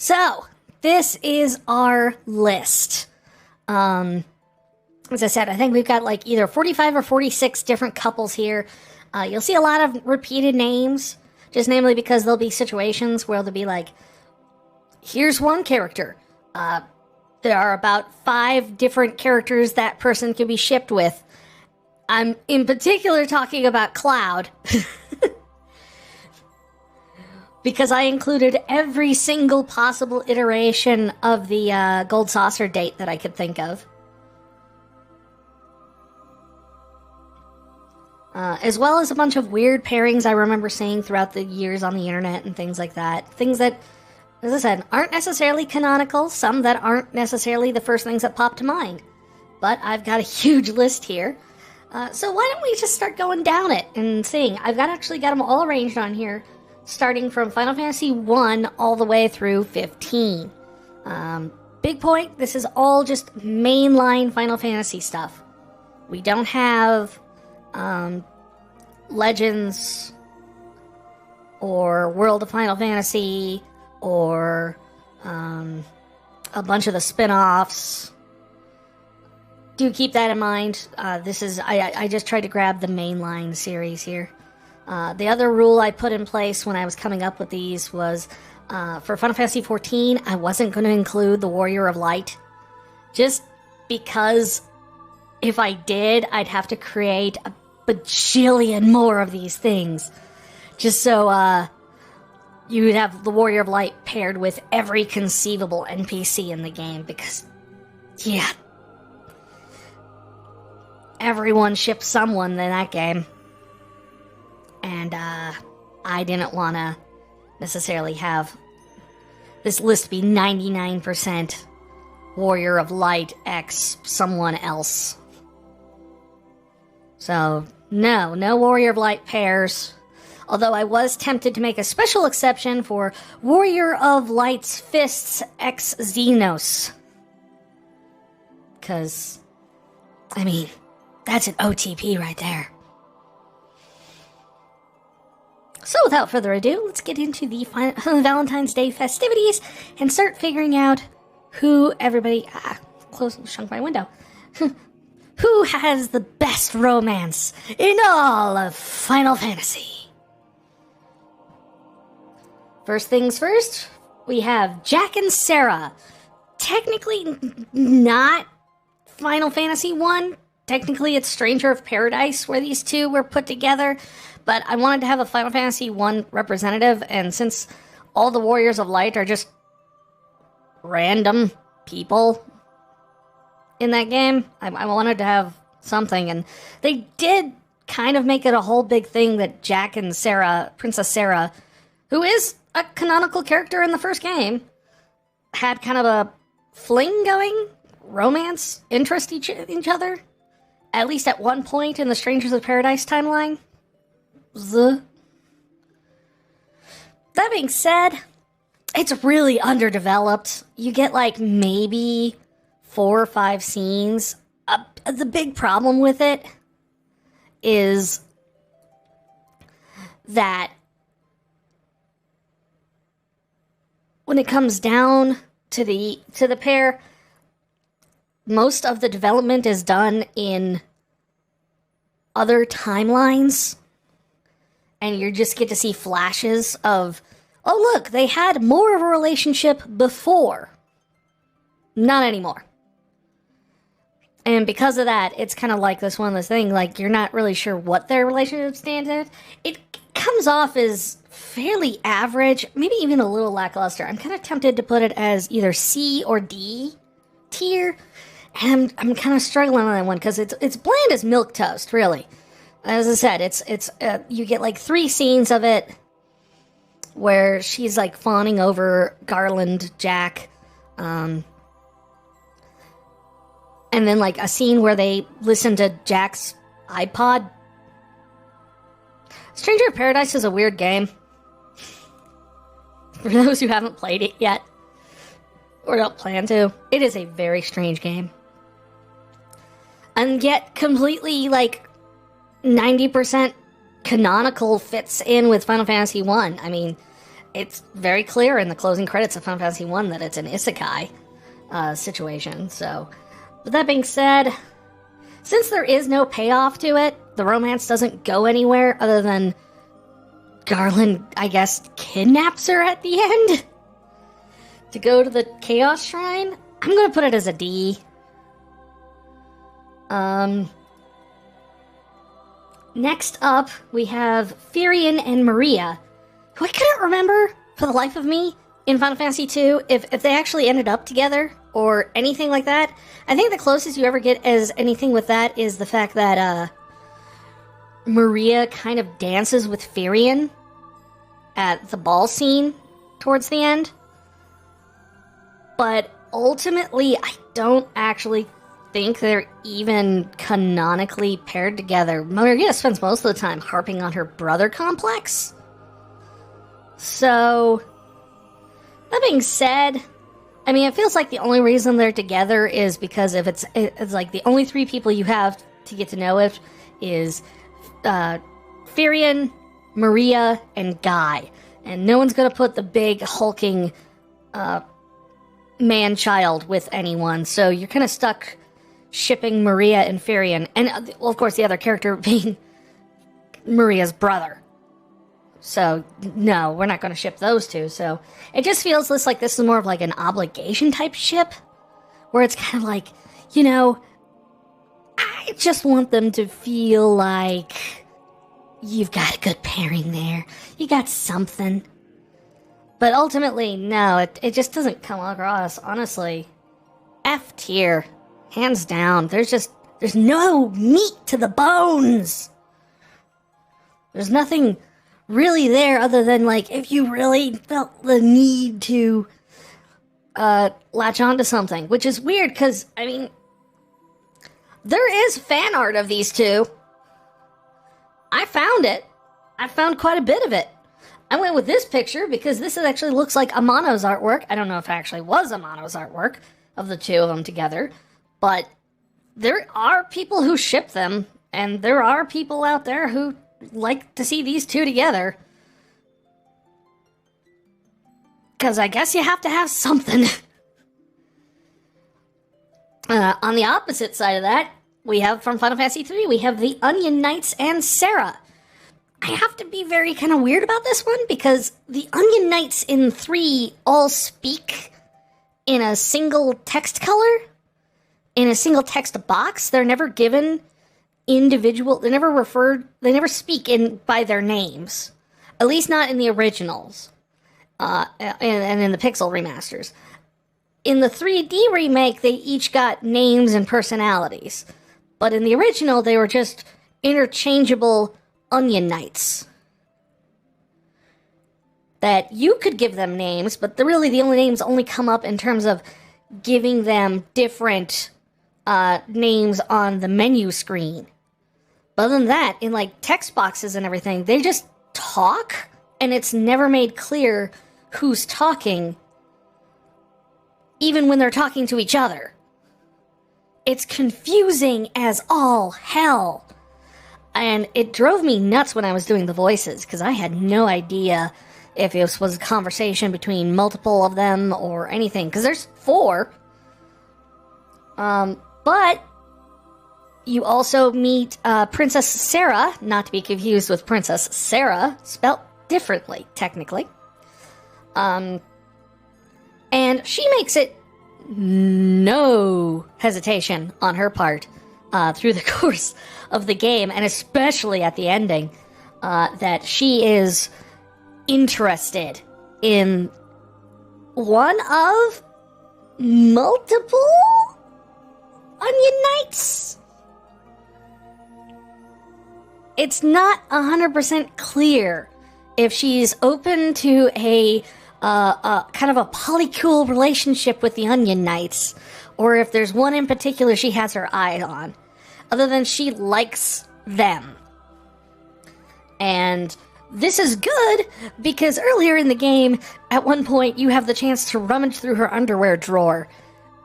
So, this is our list. As I said, I think we've got like either 45 or 46 different couples here. You'll see a lot of repeated names, just namely because there'll be situations where they'll be like, here's one character. There are about 5 different characters that person can be shipped with. I'm in particular talking about Cloud. Because I included every single possible iteration of the Gold Saucer date that I could think of. As well as a bunch of weird pairings I remember seeing throughout the years on the internet and things like that. Things that, as I said, aren't necessarily canonical, some that aren't necessarily the first things that pop to mind. But I've got a huge list here. So why don't we just start going down it and seeing. I've actually got them all arranged on here, starting from Final Fantasy I all the way through 15. Big point, this is all just mainline Final Fantasy stuff. We don't have Legends or World of Final Fantasy or a bunch of the spin-offs. Do keep that in mind. I just tried to grab the mainline series here. The other rule I put in place when I was coming up with these was, for Final Fantasy XIV, I wasn't going to include the Warrior of Light. Just because if I did, I'd have to create a bajillion more of these things. Just so you would have the Warrior of Light paired with every conceivable NPC in the game. Because, yeah, everyone ships someone in that game. And I didn't want to necessarily have this list be 99% Warrior of Light X someone else. So, no Warrior of Light pairs. Although I was tempted to make a special exception for Warrior of Light's Fists X Xenos. Because, I mean, that's an OTP right there. So without further ado, let's get into the Valentine's Day festivities and start figuring out who everybody... shrunk my window. Who has the best romance in all of Final Fantasy? First things first, we have Jack and Sarah. Technically not Final Fantasy 1. Technically it's Stranger of Paradise where these two were put together. But I wanted to have a Final Fantasy I representative, and since all the Warriors of Light are just random people in that game, I wanted to have something. And they did kind of make it a whole big thing that Jack and Sarah, Princess Sarah, who is a canonical character in the first game, had kind of a fling going, romance, interest each other, at least at one point in the Strangers of Paradise timeline. That being said, it's really underdeveloped. You get like maybe 4 or 5 scenes. The big problem with it is that when it comes down to the pair, most of the development is done in other timelines. And you just get to see flashes of, oh look, they had more of a relationship before. Not anymore. And because of that, it's kind of like this one of those things, like you're not really sure what their relationship stands at. It comes off as fairly average, maybe even a little lackluster. I'm kind of tempted to put it as either C or D tier. And I'm kind of struggling on that one because it's bland as milquetoast, really. As I said, it's you get like 3 scenes of it where she's like fawning over Garland Jack, and then like a scene where they listen to Jack's iPod. Stranger of Paradise is a weird game. For those who haven't played it yet, or don't plan to, it is a very strange game. And yet completely like 90% canonical fits in with Final Fantasy 1. I mean, it's very clear in the closing credits of Final Fantasy I that it's an isekai situation. So, with that being said, since there is no payoff to it, the romance doesn't go anywhere other than Garland, I guess, kidnaps her at the end to go to the Chaos Shrine. I'm going to put it as a D. Next up, we have Firion and Maria, who I couldn't remember for the life of me in Final Fantasy II if they actually ended up together or anything like that. I think the closest you ever get as anything with that is the fact that Maria kind of dances with Firion at the ball scene towards the end. But ultimately, I don't actually think they're even canonically paired together. Maria spends most of the time harping on her brother complex. So, that being said, I mean, it feels like the only reason they're together is because if it's like the only three people you have to get to know it is Firion, Maria, and Guy. And no one's gonna put the big hulking man-child with anyone, so you're kind of stuck shipping Maria and Firion, and well, of course the other character being Maria's brother. So no, we're not going to ship those two. So it just feels like this is more of like an obligation type ship, where it's kind of like, you know, I just want them to feel like you've got a good pairing there, you got something. But ultimately, no, it just doesn't come across, honestly. F tier. Hands down. There's no meat to the bones. There's nothing really there other than, like, if you really felt the need to latch onto something. Which is weird, because, I mean, there is fan art of these two. I found it. I found quite a bit of it. I went with this picture because this actually looks like Amano's artwork. I don't know if it actually was Amano's artwork of the two of them together. But there are people who ship them, and there are people out there who like to see these two together. Because I guess you have to have something. On the opposite side of that, we have from Final Fantasy III, we have the Onion Knights and Sarah. I have to be very kind of weird about this one, because the Onion Knights in 3 all speak in a single text color. In a single text box. They're never given individual, they never speak by their names. At least not in the originals. And in the Pixel remasters. In the 3D remake, they each got names and personalities. But in the original, they were just interchangeable Onion Knights. That you could give them names, but really the only names only come up in terms of giving them different names on the menu screen. But other than that, in like text boxes and everything, they just talk, and it's never made clear who's talking, even when they're talking to each other. It's confusing as all hell. And it drove me nuts when I was doing the voices, because I had no idea if this was a conversation between multiple of them or anything, because there's 4. But you also meet Princess Sarah, not to be confused with Princess Sarah, spelt differently, technically. And she makes it no hesitation on her part through the course of the game, and especially at the ending, that she is interested in one of multiple Onion Knights. It's not 100% clear if she's open to a kind of a polycule relationship with the Onion Knights, or if there's one in particular she has her eye on, other than she likes them. And this is good, because earlier in the game, at one point, you have the chance to rummage through her underwear drawer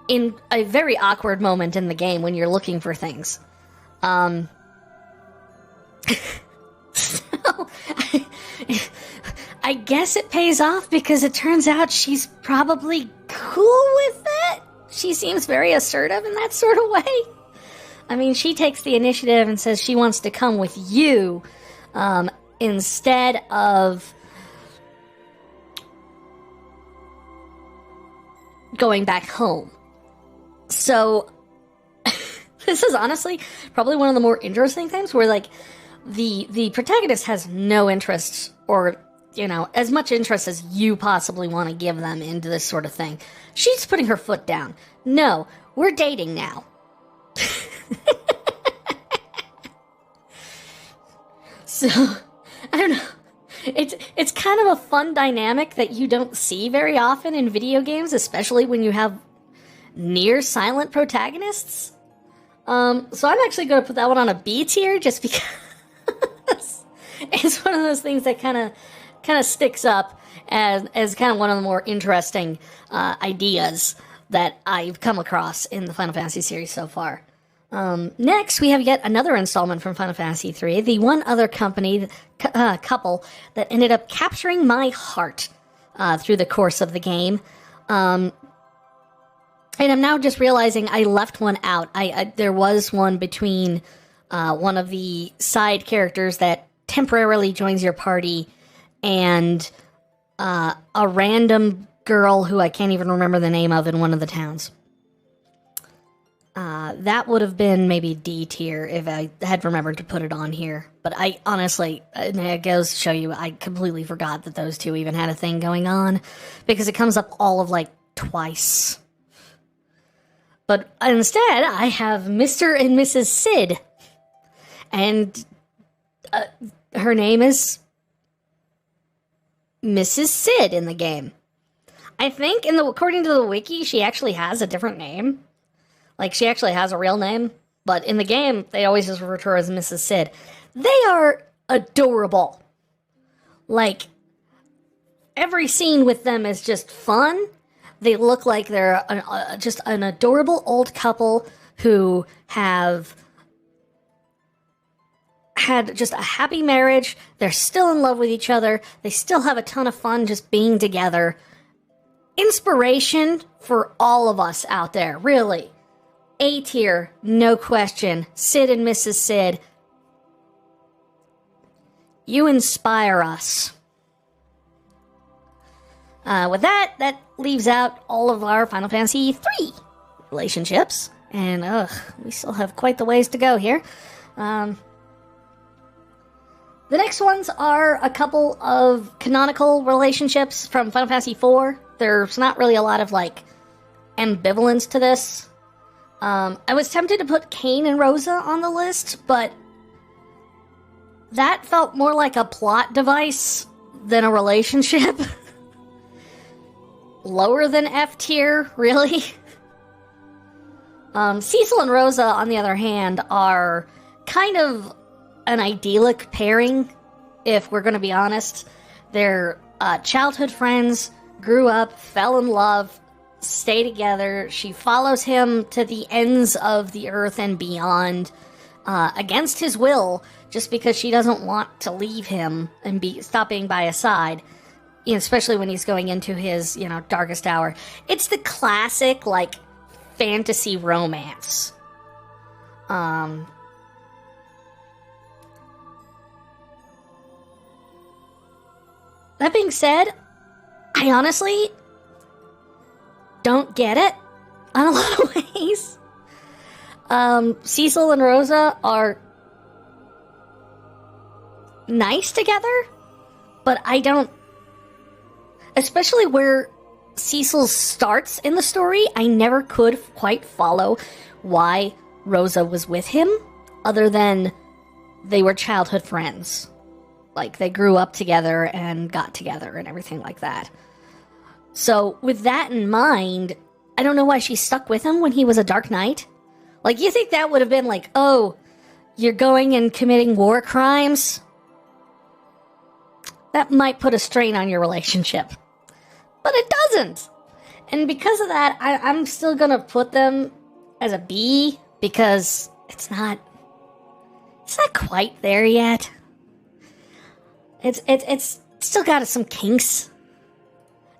in a very awkward moment in the game when you're looking for things. So, I guess it pays off because it turns out she's probably cool with it. She seems very assertive in that sort of way. I mean, she takes the initiative and says she wants to come with you instead of going back home. So this is honestly probably one of the more interesting things where, like, the protagonist has no interest or, you know, as much interest as you possibly want to give them into this sort of thing. She's putting her foot down. No, we're dating now. So, I don't know. It's kind of a fun dynamic that you don't see very often in video games, especially when you have near silent protagonists. So I'm actually going to put that one on a B tier just because it's one of those things that kind of sticks up as kind of one of the more interesting ideas that I've come across in the Final Fantasy series so far. Next, we have yet another installment from Final Fantasy III, the one other couple that ended up capturing my heart through the course of the game. And I'm now just realizing I left one out. There was one between one of the side characters that temporarily joins your party and a random girl who I can't even remember the name of in one of the towns. That would have been maybe D tier if I had remembered to put it on here. But I honestly, it goes to show you, I completely forgot that those two even had a thing going on. Because it comes up all of, like, twice. But instead, I have Mr. and Mrs. Sid. And her name is Mrs. Sid in the game. I think, according to the wiki, she actually has a different name. Like, she actually has a real name. But in the game, they always just refer to her as Mrs. Sid. They are adorable. Like, every scene with them is just fun. They look like they're just an adorable old couple who have had just a happy marriage. They're still in love with each other. They still have a ton of fun just being together. Inspiration for all of us out there, really. A tier, no question. Sid and Mrs. Sid. You inspire us. With that leaves out all of our Final Fantasy III relationships. And, we still have quite the ways to go here. The next ones are a couple of canonical relationships from Final Fantasy IV. There's not really a lot of, like, ambivalence to this. I was tempted to put Kain and Rosa on the list, but that felt more like a plot device than a relationship. Lower than F tier, really. Cecil and Rosa, on the other hand, are kind of an idyllic pairing, if we're going to be honest. They're childhood friends, grew up, fell in love, stay together. She follows him to the ends of the earth and beyond, against his will, just because she doesn't want to leave him and stop being by his side, you know, especially when he's going into his, you know, darkest hour. It's the classic, like, fantasy romance. That being said, I honestly don't get it on a lot of ways. Cecil and Rosa are nice together, but I don't, especially where Cecil starts in the story, I never could quite follow why Rosa was with him, other than they were childhood friends. Like, they grew up together and got together and everything like that. So, with that in mind, I don't know why she stuck with him when he was a Dark Knight. Like, you think that would have been like, oh, you're going and committing war crimes? That might put a strain on your relationship. But it doesn't. And because of that, I'm still going to put them as a B, because it's not quite there yet. It's still got some kinks.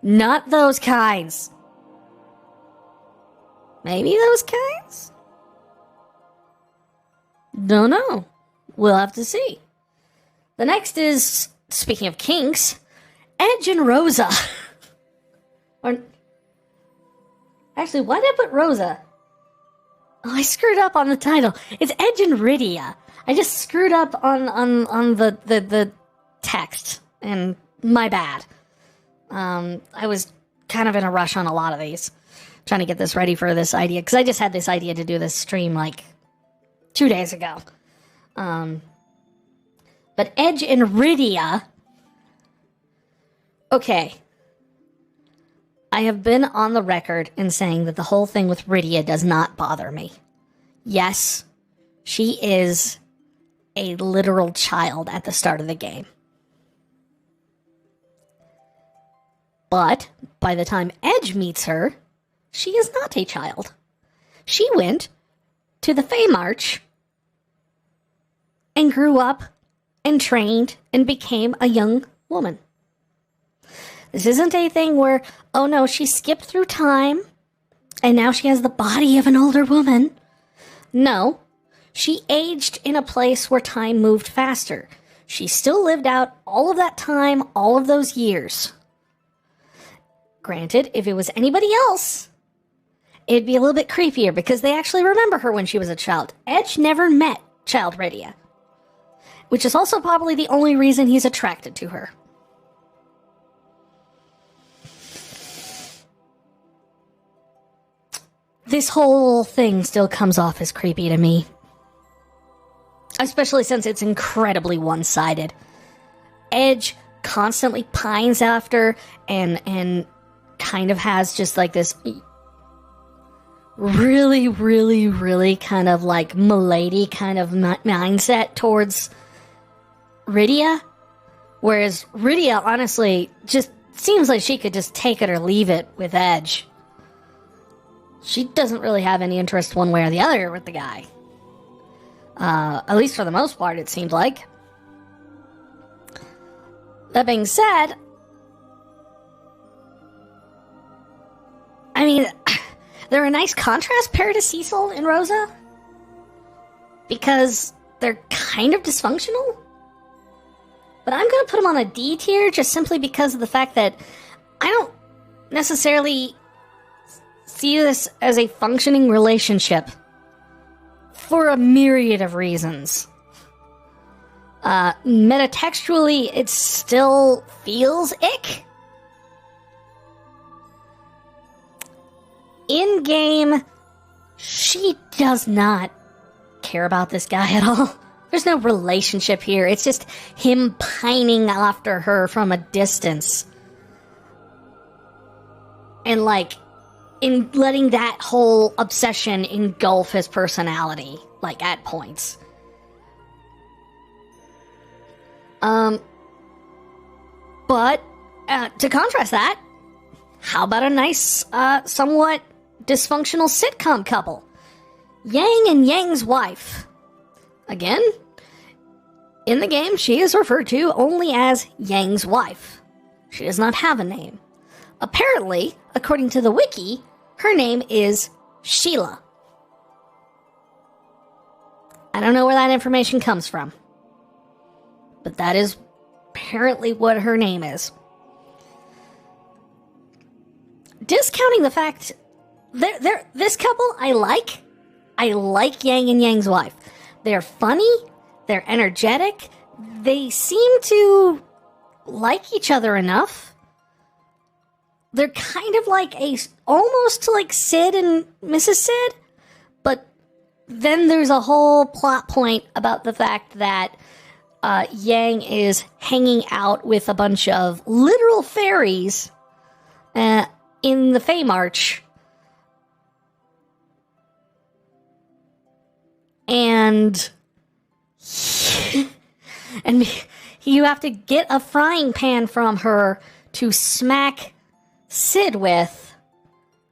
Not those kinds. Maybe those kinds? Don't know. We'll have to see. The next is, speaking of kinks, Edge and Rosa. Or, actually, why did I put Rosa? Oh, I screwed up on the title. It's Edge and Rydia. I just screwed up on the text, and my bad. I was kind of in a rush on a lot of these, trying to get this ready for this idea, because I just had this idea to do this stream like 2 days ago. But Edge and Rydia. Okay. I have been on the record in saying that the whole thing with Rydia does not bother me. Yes, she is a literal child at the start of the game. But by the time Edge meets her, she is not a child. She went to the Feymarch and grew up and trained and became a young woman. This isn't a thing where, oh no, she skipped through time and now she has the body of an older woman. No, she aged in a place where time moved faster. She still lived out all of that time, all of those years. Granted, if it was anybody else, it'd be a little bit creepier because they actually remember her when she was a child. Edge never met Child Rydia, which is also probably the only reason he's attracted to her. This whole thing still comes off as creepy to me. Especially since it's incredibly one-sided. Edge constantly pines after and kind of has just like this really, really, really kind of like milady kind of mindset towards Rydia. Whereas Rydia honestly just seems like she could just take it or leave it with Edge. She doesn't really have any interest one way or the other with the guy. At least for the most part, it seems like. That being said, I mean, they're a nice contrast pair to Cecil and Rosa. Because they're kind of dysfunctional. But I'm going to put them on a D tier just simply because of the fact that I don't necessarily see this as a functioning relationship for a myriad of reasons. Metatextually, it still feels ick. In game, she does not care about this guy at all. There's no relationship here. It's just him pining after her from a distance. And like, in letting that whole obsession engulf his personality, like, at points. But, to contrast that, how about a nice, somewhat dysfunctional sitcom couple? Yang and Yang's wife. Again, in the game, she is referred to only as Yang's wife. She does not have a name. Apparently, according to the wiki, her name is Sheila. I don't know where that information comes from, but that is apparently what her name is. Discounting the fact this couple I like Yang and Yang's wife. They're funny, they're energetic, they seem to like each other enough. They're kind of like almost like Sid and Mrs. Sid, but then there's a whole plot point about the fact that Yang is hanging out with a bunch of literal fairies in the Feymarch. And you have to get a frying pan from her to smack Sid with,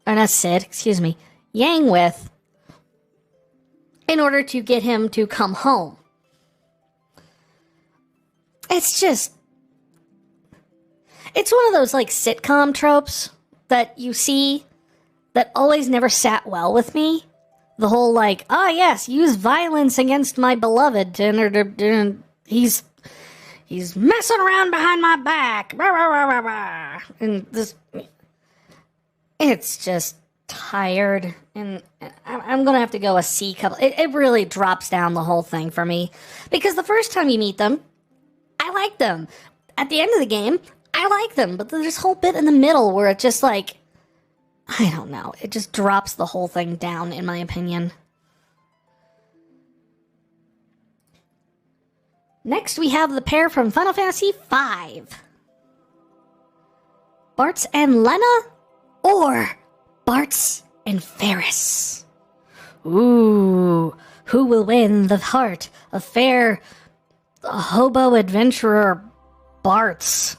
or not Sid, excuse me, Yang with, in order to get him to come home. It's just, It's one of those, like, sitcom tropes that you see that always never sat well with me. The whole, like, oh, yes, use violence against my beloved. He's messing around behind my back. And this... It's just tired. And I'm going to have to go a C couple. It really drops down the whole thing for me. Because the first time you meet them, I like them. At the end of the game, I like them. But there's this whole bit in the middle where it just, like... I don't know. It just drops the whole thing down, in my opinion. Next, we have the pair from Final Fantasy V. Bartz and Lena, or Bartz and Ferris. Ooh, who will win the heart of fair hobo adventurer Bartz?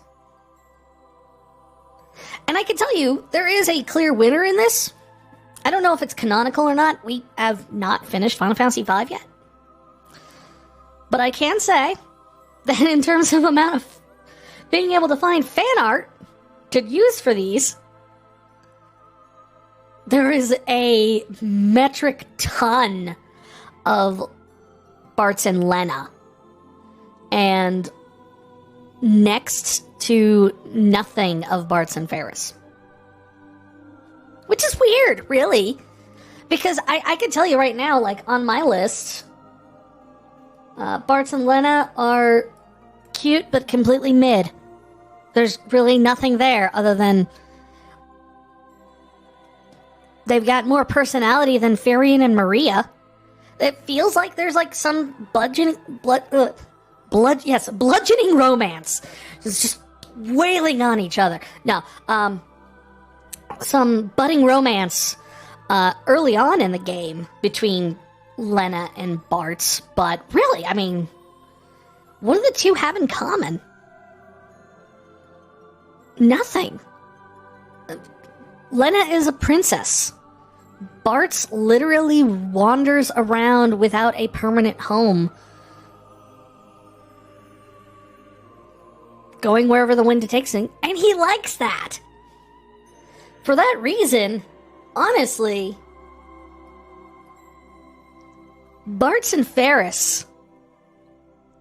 And I can tell you, there is a clear winner in this. I don't know if it's canonical or not. We have not finished Final Fantasy V yet. But I can say that in terms of amount of being able to find fan art to use for these, there is a metric ton of Bartz and Lena. And next to nothing of Bartz and Ferris. Which is weird, really. Because I can tell you right now, like, on my list, Bartz and Lena are cute, but completely mid. There's really nothing there other than they've got more personality than Farian and Maria. It feels like there's, like, some bludgeoning romance. It's just wailing on each other. No, some budding romance early on in the game between Lena and Bartz, but really, I mean, what do the two have in common? Nothing. Lena is a princess. Bartz literally wanders around without a permanent home, going wherever the wind takes him, and he likes that. For that reason, honestly, Bartz and Ferris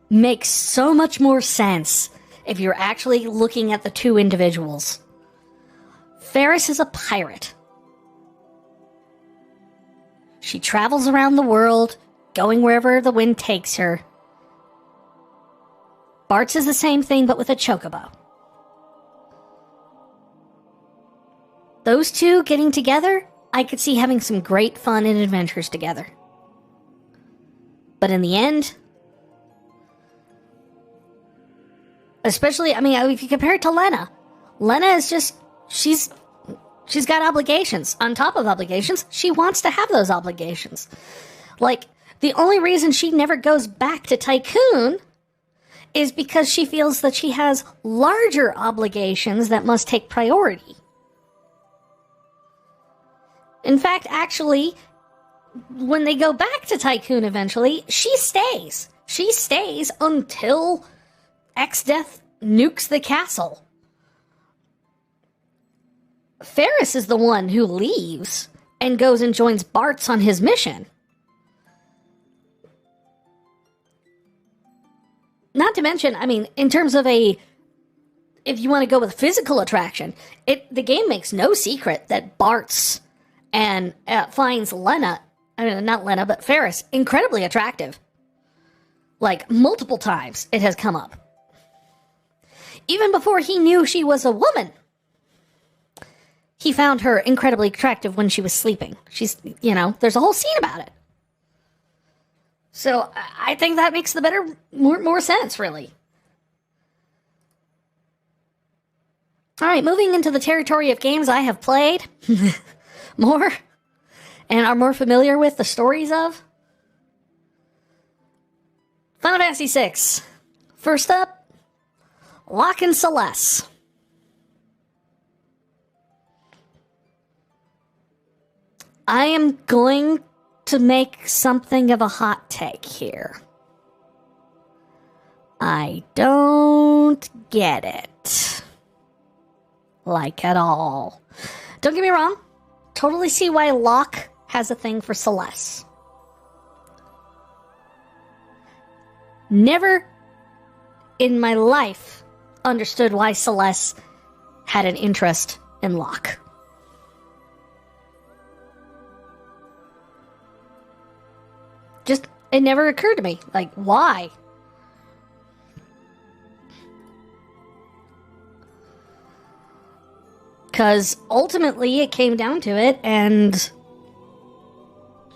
makes so much more sense if you're actually looking at the two individuals. Ferris is a pirate. She travels around the world, going wherever the wind takes her. Bartz is the same thing, but with a chocobo. Those two getting together, I could see having some great fun and adventures together. But in the end, especially, I mean, if you compare it to Lena, Lena is just, she's got obligations. On top of obligations, she wants to have those obligations. Like, the only reason she never goes back to Tycoon is because she feels that she has larger obligations that must take priority. In fact, actually, when they go back to Tycoon eventually, she stays. She stays until Exdeath nukes the castle. Ferris is the one who leaves and goes and joins Bartz on his mission. Not to mention, I mean, in terms of if you want to go with physical attraction, the game makes no secret that Bartz and finds Lena, I mean, not Lena, but Ferris, incredibly attractive. Like, multiple times it has come up. Even before he knew she was a woman, he found her incredibly attractive when she was sleeping. She's, there's a whole scene about it. So I think that makes the more sense, really. All right, moving into the territory of games I have played more and are more familiar with the stories of. Final Fantasy VI. First up, Locke and Celeste. I am going to make something of a hot take here. I don't get it. like at all. Don't get me wrong. Totally see why Locke has a thing for Celeste. Never in my life understood why Celeste had an interest in Locke. Just, it never occurred to me. Like, why? Because ultimately it came down to it, and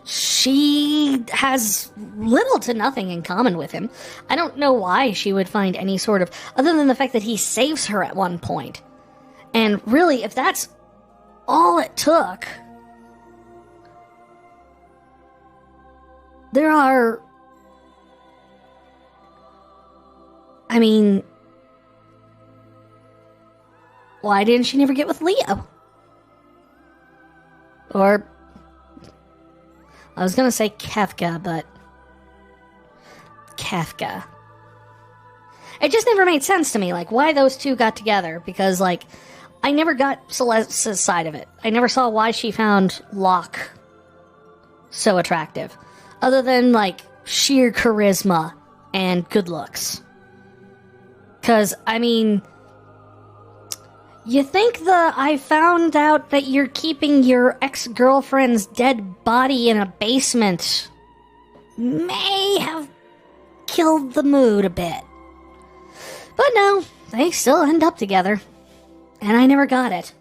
she has little to nothing in common with him. I don't know why she would find any sort of, other than the fact that he saves her at one point. And really, if that's all it took, there are, I mean, why didn't she never get with Leo? Or, I was gonna say Kafka, but Kafka. It just never made sense to me, like, why those two got together, because, like, I never got Celeste's side of it. I never saw why she found Locke so attractive, other than, like, sheer charisma and good looks. Because, I mean, you think I found out that you're keeping your ex-girlfriend's dead body in a basement may have killed the mood a bit. But no, they still end up together. And I never got it.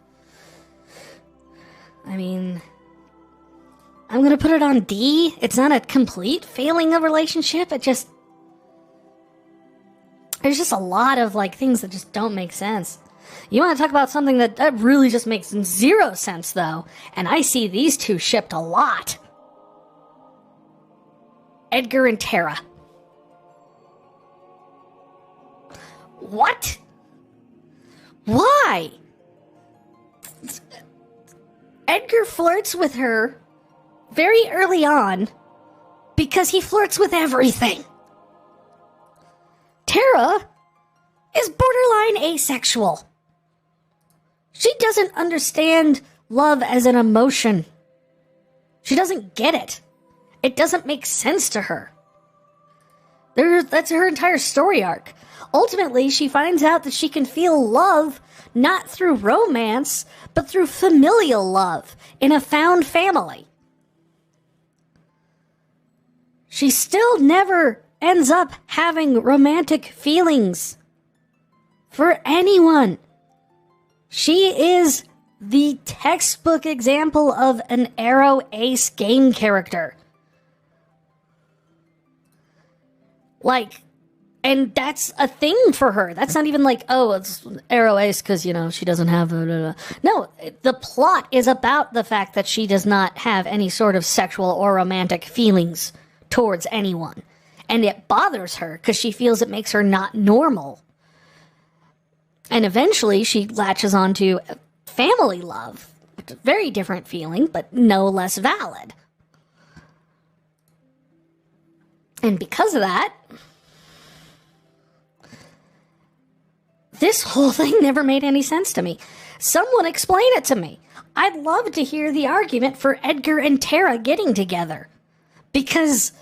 I mean, I'm gonna put it on D. It's not a complete failing of relationship. It just, there's just a lot of, like, things that just don't make sense. You want to talk about something that really just makes zero sense, though, and I see these two shipped a lot. Edgar and Tara. What? Why? Edgar flirts with her very early on because he flirts with everything. Tara is borderline asexual. She doesn't understand love as an emotion. She doesn't get it. It doesn't make sense to her. That's her entire story arc. Ultimately, she finds out that she can feel love not through romance, but through familial love in a found family. She still never ends up having romantic feelings for anyone. She is the textbook example of an Arrow Ace game character. Like, and that's a thing for her. That's not even like, oh, it's Arrow Ace because, you know, she doesn't have a... No, the plot is about the fact that she does not have any sort of sexual or romantic feelings towards anyone. And it bothers her because she feels it makes her not normal. And eventually she latches onto family love. It's a very different feeling, but no less valid. And because of that, this whole thing never made any sense to me. Someone explain it to me. I'd love to hear the argument for Edgar and Tara getting together. Because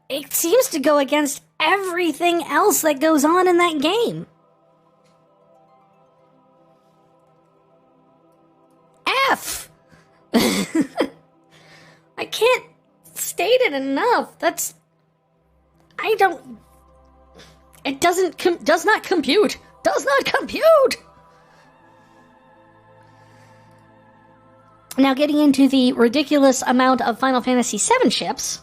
it seems to go against everything else that goes on in that game. F! I can't state it enough. It does not compute. Does not compute! Now, getting into the ridiculous amount of Final Fantasy VII ships.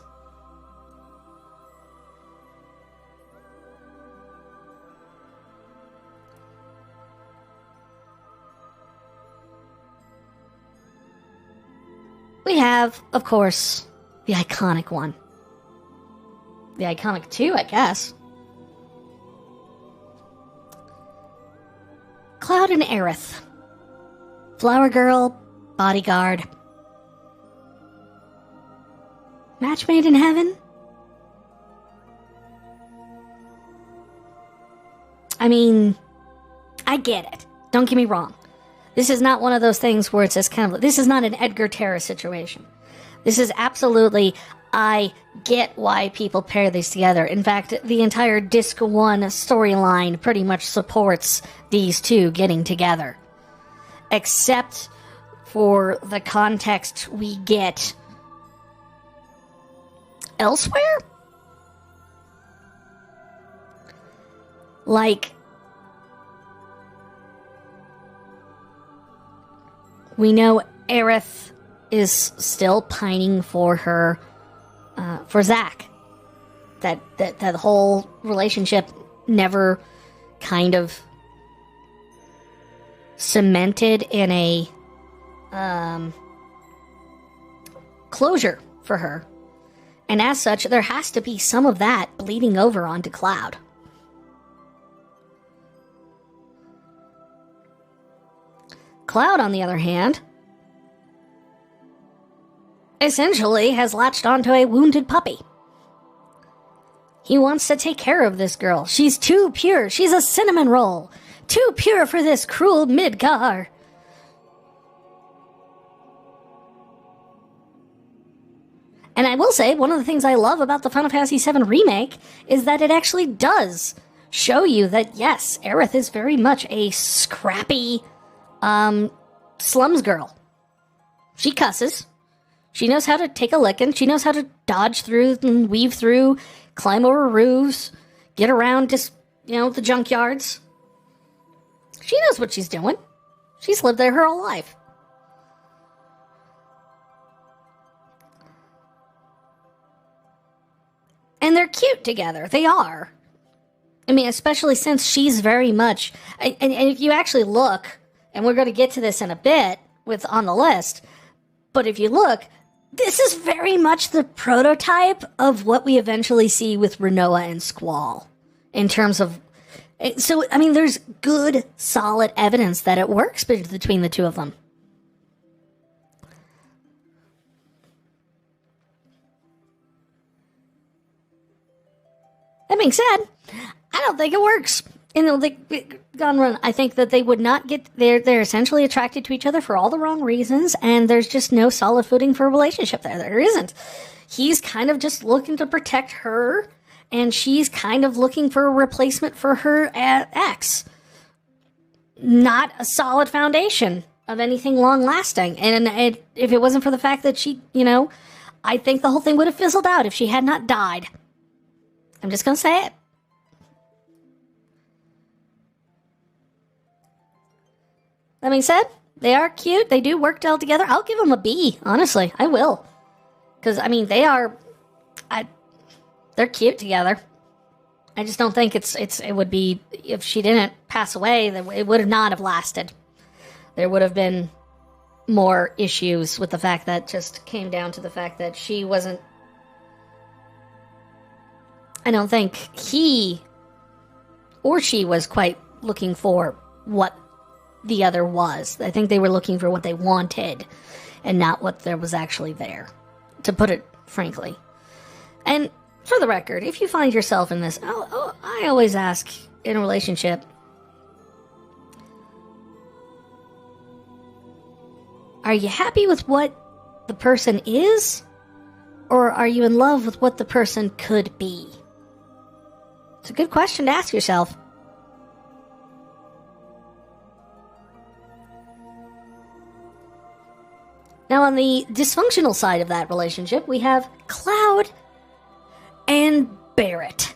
We have, of course, the iconic one. The iconic two, I guess. Cloud and Aerith. Flower Girl, Bodyguard. Match made in heaven? I mean, I get it. Don't get me wrong. This is not one of those things where it's just kind of, this is not an Edgar Terra situation. This is absolutely, I get why people pair these together. In fact, the entire Disc 1 storyline pretty much supports these two getting together. Except for the context we get elsewhere? Like, we know Aerith is still pining for her, for Zack. That whole relationship never kind of cemented in a closure for her. And as such, there has to be some of that bleeding over onto Cloud. Cloud, on the other hand, essentially has latched onto a wounded puppy. He wants to take care of this girl. She's too pure. She's a cinnamon roll. Too pure for this cruel Midgar. And I will say, one of the things I love about the Final Fantasy VII Remake is that it actually does show you that, yes, Aerith is very much a scrappy slums girl. She cusses. She knows how to take a licking. She knows how to dodge through and weave through, climb over roofs, get around just, the junkyards. She knows what she's doing. She's lived there her whole life. And they're cute together. They are. I mean, especially since she's very much... And if you actually look, and we're going to get to this in a bit on the list, but if you look, this is very much the prototype of what we eventually see with Rinoa and Squall. In terms of... So, I mean, there's good, solid evidence that it works between the two of them. That being said, I don't think it works. In the gun run, I think that they would not get... They're essentially attracted to each other for all the wrong reasons, and there's just no solid footing for a relationship there. There isn't. He's kind of just looking to protect her, and she's kind of looking for a replacement for her ex. Not a solid foundation of anything long-lasting. And if it wasn't for the fact that she, I think the whole thing would have fizzled out if she had not died. I'm just going to say it. That being said, they are cute. They do work well together. I'll give them a B, honestly. I will. Because, I mean, they're cute together. I just don't think it would be, if she didn't pass away, it would not have lasted. There would have been more issues with the fact that just came down to the fact that she wasn't... I don't think he or she was quite looking for what the other was. I think they were looking for what they wanted and not what there was actually there, to put it frankly. And for the record, if you find yourself in this, I always ask in a relationship, are you happy with what the person is, or are you in love with what the person could be? It's a good question to ask yourself. Now, on the dysfunctional side of that relationship, we have Cloud and Barrett.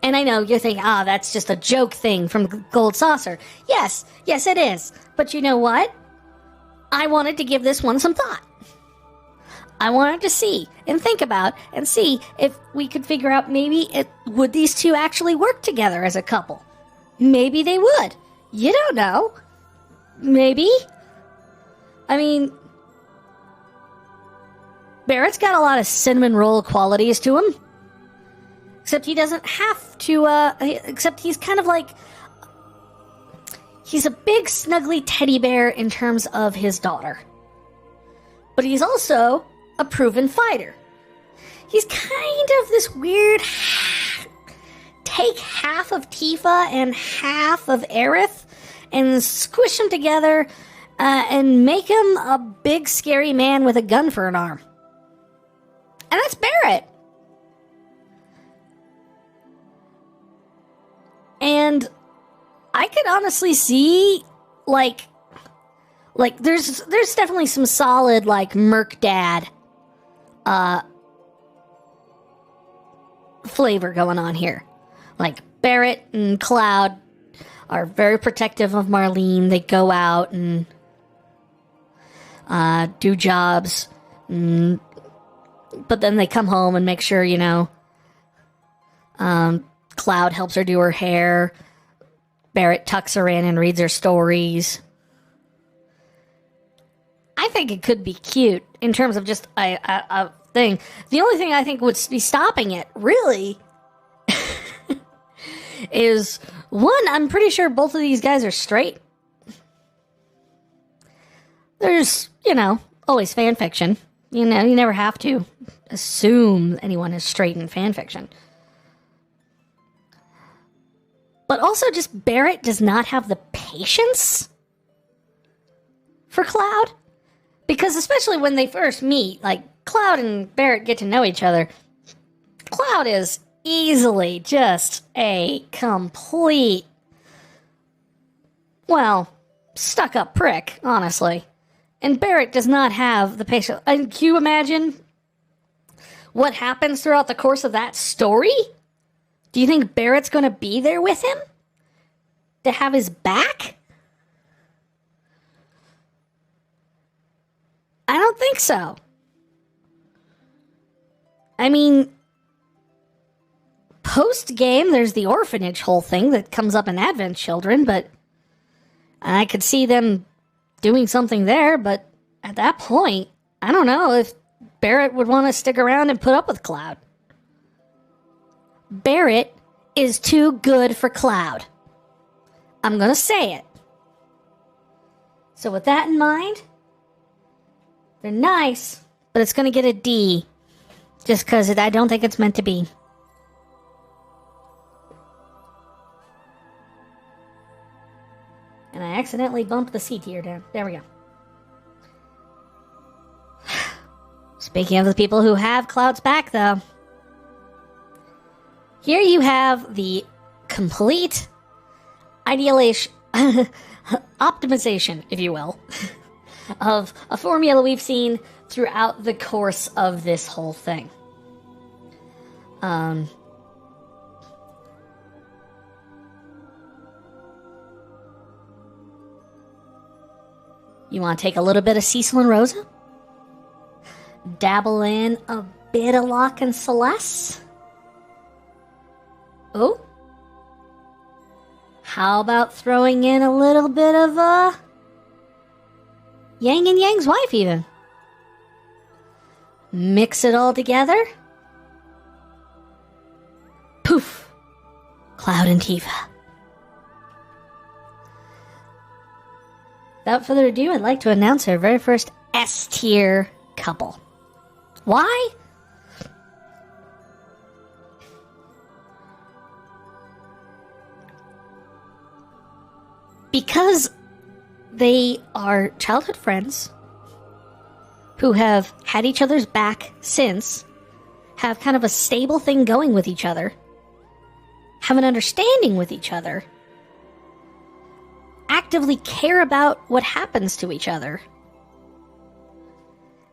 And I know you're thinking, that's just a joke thing from Gold Saucer. Yes, it is. But you know what? I wanted to give this one some thought. I wanted to see and think about and see if we could figure out would these two actually work together as a couple? Maybe they would. You don't know. Maybe. I mean, Barrett's got a lot of cinnamon roll qualities to him. Except he doesn't have to, except he's kind of like... He's a big, snuggly teddy bear in terms of his daughter. But he's also a proven fighter. He's kind of this weird... Take half of Tifa and half of Aerith and squish them together and make him a big scary man with a gun for an arm. And that's Barrett. And I could honestly see, like there's definitely some solid, like, Merc Dad flavor going on here. Like, Barrett and Cloud are very protective of Marlene. They go out and do jobs, but then they come home and make sure, Cloud helps her do her hair. Barrett tucks her in and reads her stories. I think it could be cute in terms of just a thing. The only thing I think would be stopping it, really, is, one, I'm pretty sure both of these guys are straight. There's, always fan fiction. You never have to assume anyone is straight in fan fiction. But also, just Barrett does not have the patience for Cloud. Because especially when they first meet, like, Cloud and Barrett get to know each other. Cloud is easily just a complete, stuck-up prick, honestly. And Barrett does not have the patience. And can you imagine what happens throughout the course of that story? Do you think Barrett's going to be there with him? To have his back? I don't think so. I mean, post-game, there's the orphanage whole thing that comes up in Advent Children, but I could see them doing something there, but at that point, I don't know if Barrett would want to stick around and put up with Cloud. Barrett is too good for Cloud. I'm going to say it. So with that in mind, they're nice, but it's going to get a D. Just because I don't think it's meant to be. And I accidentally bumped the C tier down. There we go. Speaking of the people who have Cloud's back, though. Here you have the complete optimization, if you will, of a formula we've seen throughout the course of this whole thing. You want to take a little bit of Cecil and Rosa? Dabble in a bit of Locke and Celeste? Oh? How about throwing in a little bit of, Yang and Yang's wife, even? Mix it all together? Poof! Cloud and Tifa. Without further ado, I'd like to announce our very first S-tier couple. Why? Because they are childhood friends who have had each other's back since, have kind of a stable thing going with each other, have an understanding with each other, actively care about what happens to each other.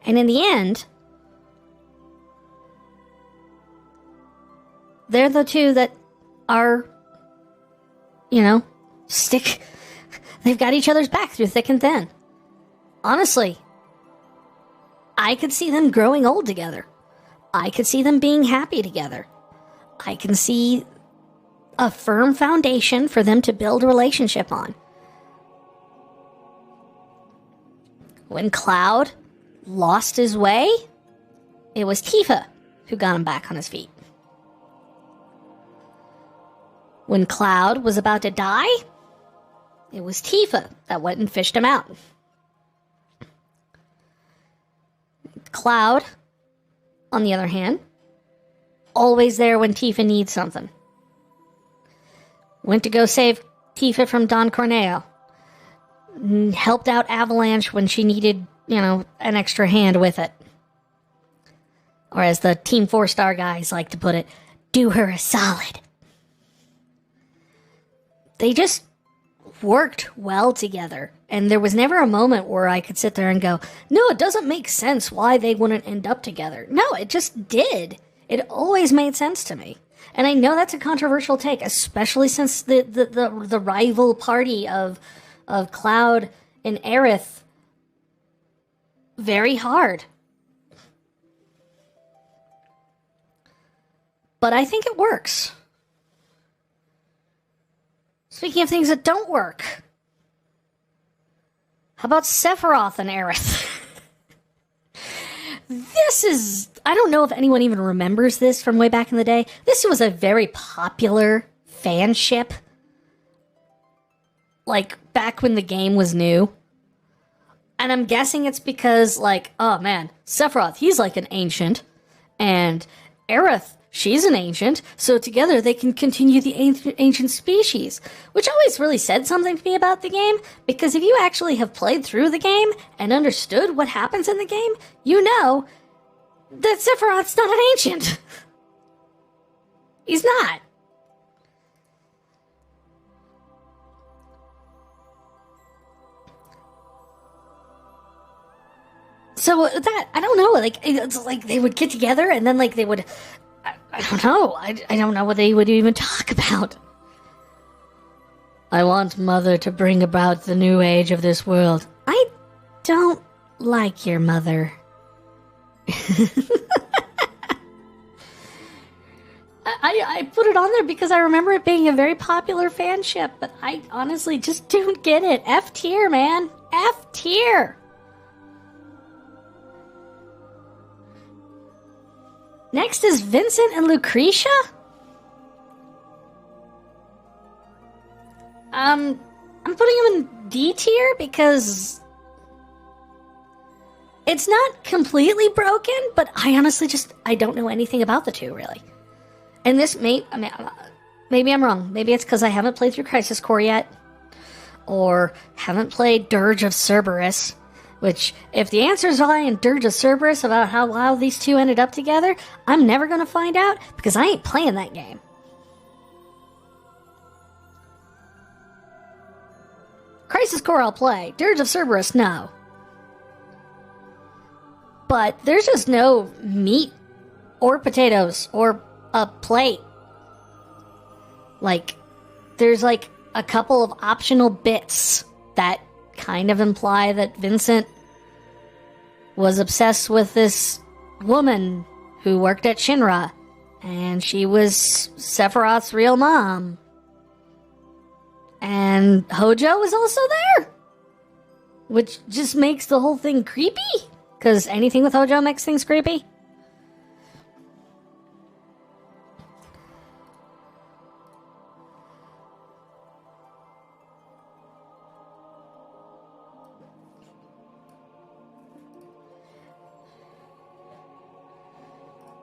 And in the end, they're the two that are, they've got each other's back through thick and thin. Honestly, I could see them growing old together. I could see them being happy together. I can see a firm foundation for them to build a relationship on. When Cloud lost his way, it was Tifa who got him back on his feet. When Cloud was about to die, it was Tifa that went and fished him out. Cloud, on the other hand, always there when Tifa needs something. Went to go save Tifa from Don Corneo. helped out Avalanche when she needed, an extra hand with it. Or as the Team 4-star guys like to put it, do her a solid. They just worked well together. And there was never a moment where I could sit there and go, no, it doesn't make sense why they wouldn't end up together. No, it just did. It always made sense to me. And I know that's a controversial take, especially since the rival party of Cloud and Aerith, very hard. But I think it works. Speaking of things that don't work, how about Sephiroth and Aerith? This is... I don't know if anyone even remembers this from way back in the day. This was a very popular fanship. Like, back when the game was new. And I'm guessing it's because, like, oh man, Sephiroth, he's like an ancient. And Aerith, she's an ancient. So together they can continue the ancient species. Which always really said something to me about the game. Because if you actually have played through the game and understood what happens in the game, you know that Sephiroth's not an ancient. He's not. So that, I don't know, like, it's like they would get together and then, like, they would, I don't know, I don't know what they would even talk about. I want Mother to bring about the new age of this world. I don't like your mother. I put it on there because I remember it being a very popular fanship, but I honestly just don't get it. F tier, man. F tier. Next is Vincent and Lucretia? I'm putting him in D tier because it's not completely broken, but I honestly I don't know anything about the two, really. And this maybe I'm wrong. Maybe it's because I haven't played through Crisis Core yet, or haven't played Dirge of Cerberus, which, if the answers lie in Dirge of Cerberus about how these two ended up together, I'm never going to find out, because I ain't playing that game. Crisis Core I'll play. Dirge of Cerberus, no. But there's just no meat or potatoes or a plate. Like, there's like a couple of optional bits that kind of imply that Vincent was obsessed with this woman who worked at Shinra, and she was Sephiroth's real mom. And Hojo was also there, which just makes the whole thing creepy, because anything with Hojo makes things creepy.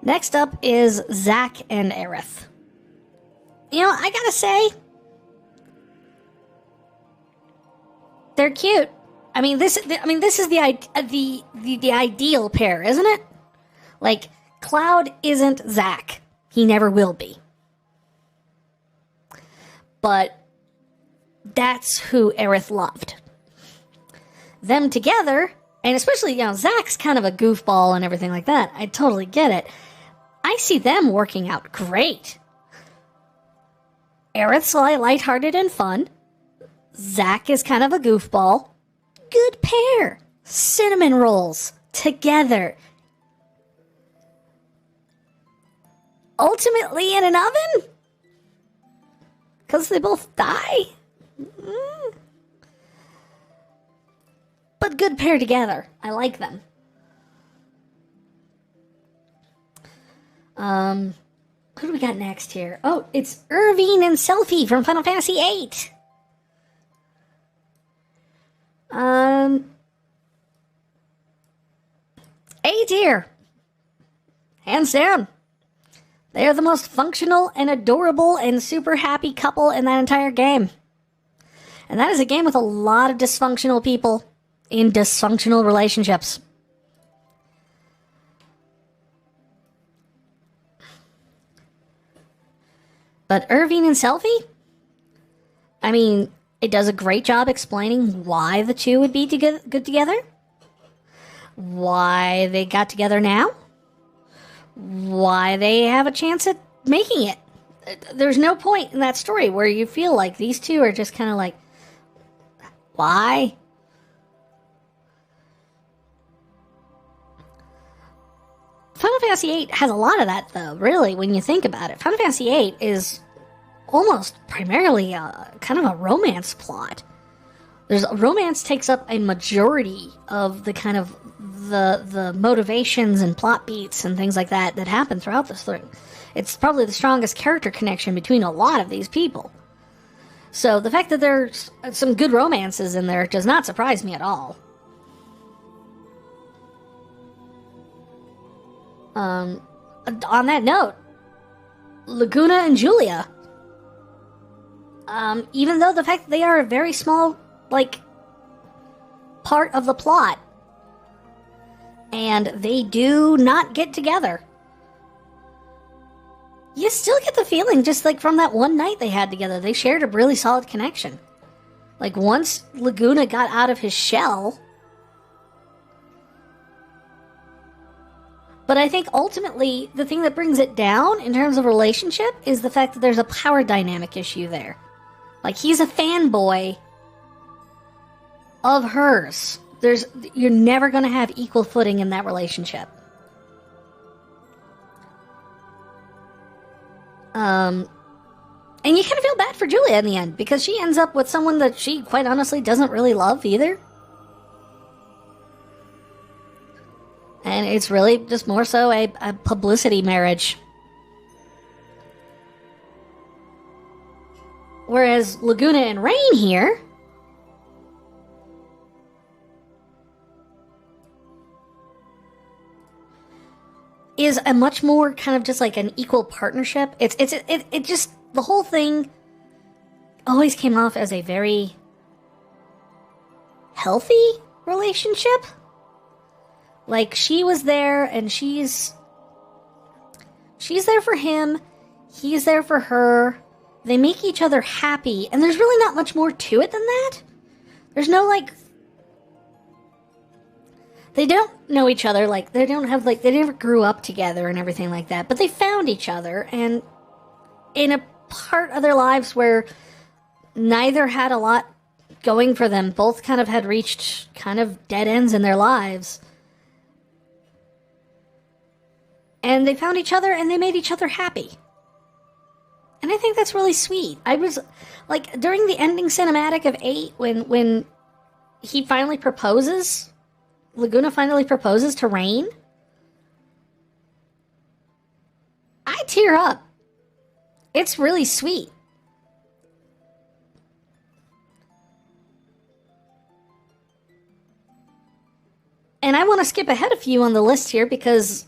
Next up is Zack and Aerith. You know, I gotta say, they're cute. I mean, this is the ideal pair, isn't it? Like, Cloud isn't Zack. He never will be. But that's who Aerith loved. Them together, and especially, Zack's kind of a goofball and everything like that. I totally get it. I see them working out great. Aerith's lighthearted and fun. Zack is kind of a goofball. Good pair. Cinnamon rolls together. Ultimately in an oven? Because they both die? But good pair together. I like them. Who do we got next here? Oh, it's Irvine and Selphie from Final Fantasy VIII. A tier. Hands down. They are the most functional and adorable and super happy couple in that entire game. And that is a game with a lot of dysfunctional people in dysfunctional relationships. But Irving and Selphie? I mean, it does a great job explaining why the two would be good together. Why they got together now. Why they have a chance at making it. There's no point in that story where you feel like these two are just kind of like, why? Final Fantasy VIII has a lot of that, though, really, when you think about it. Final Fantasy VIII is almost primarily kind of a romance plot. Romance takes up a majority of the kind of the motivations and plot beats and things like that happen throughout this thing. It's probably the strongest character connection between a lot of these people. So the fact that there's some good romances in there does not surprise me at all. On that note, Laguna and Julia, even though the fact that they are a very small, part of the plot, and they do not get together, you still get the feeling, just from that one night they had together, they shared a really solid connection. Once Laguna got out of his shell. But I think ultimately, the thing that brings it down in terms of relationship is the fact that there's a power dynamic issue there. He's a fanboy of hers. You're never going to have equal footing in that relationship. And you kind of feel bad for Julia in the end, because she ends up with someone that she quite honestly doesn't really love either. And it's really just more so a publicity marriage. Whereas Laguna and Rain here is a much more kind of just an equal partnership. It just, the whole thing always came off as a very healthy relationship. She was there, and she's there for him, he's there for her, they make each other happy, and there's really not much more to it than that. There's no, they don't know each other, they don't have, they never grew up together and everything like that, but they found each other, and in a part of their lives where neither had a lot going for them, both kind of had reached kind of dead ends in their lives. And they found each other, and they made each other happy. And I think that's really sweet. I was, during the ending cinematic of 8, when he finally proposes, Laguna finally proposes to Rain, I tear up. It's really sweet. And I want to skip ahead a few on the list here, because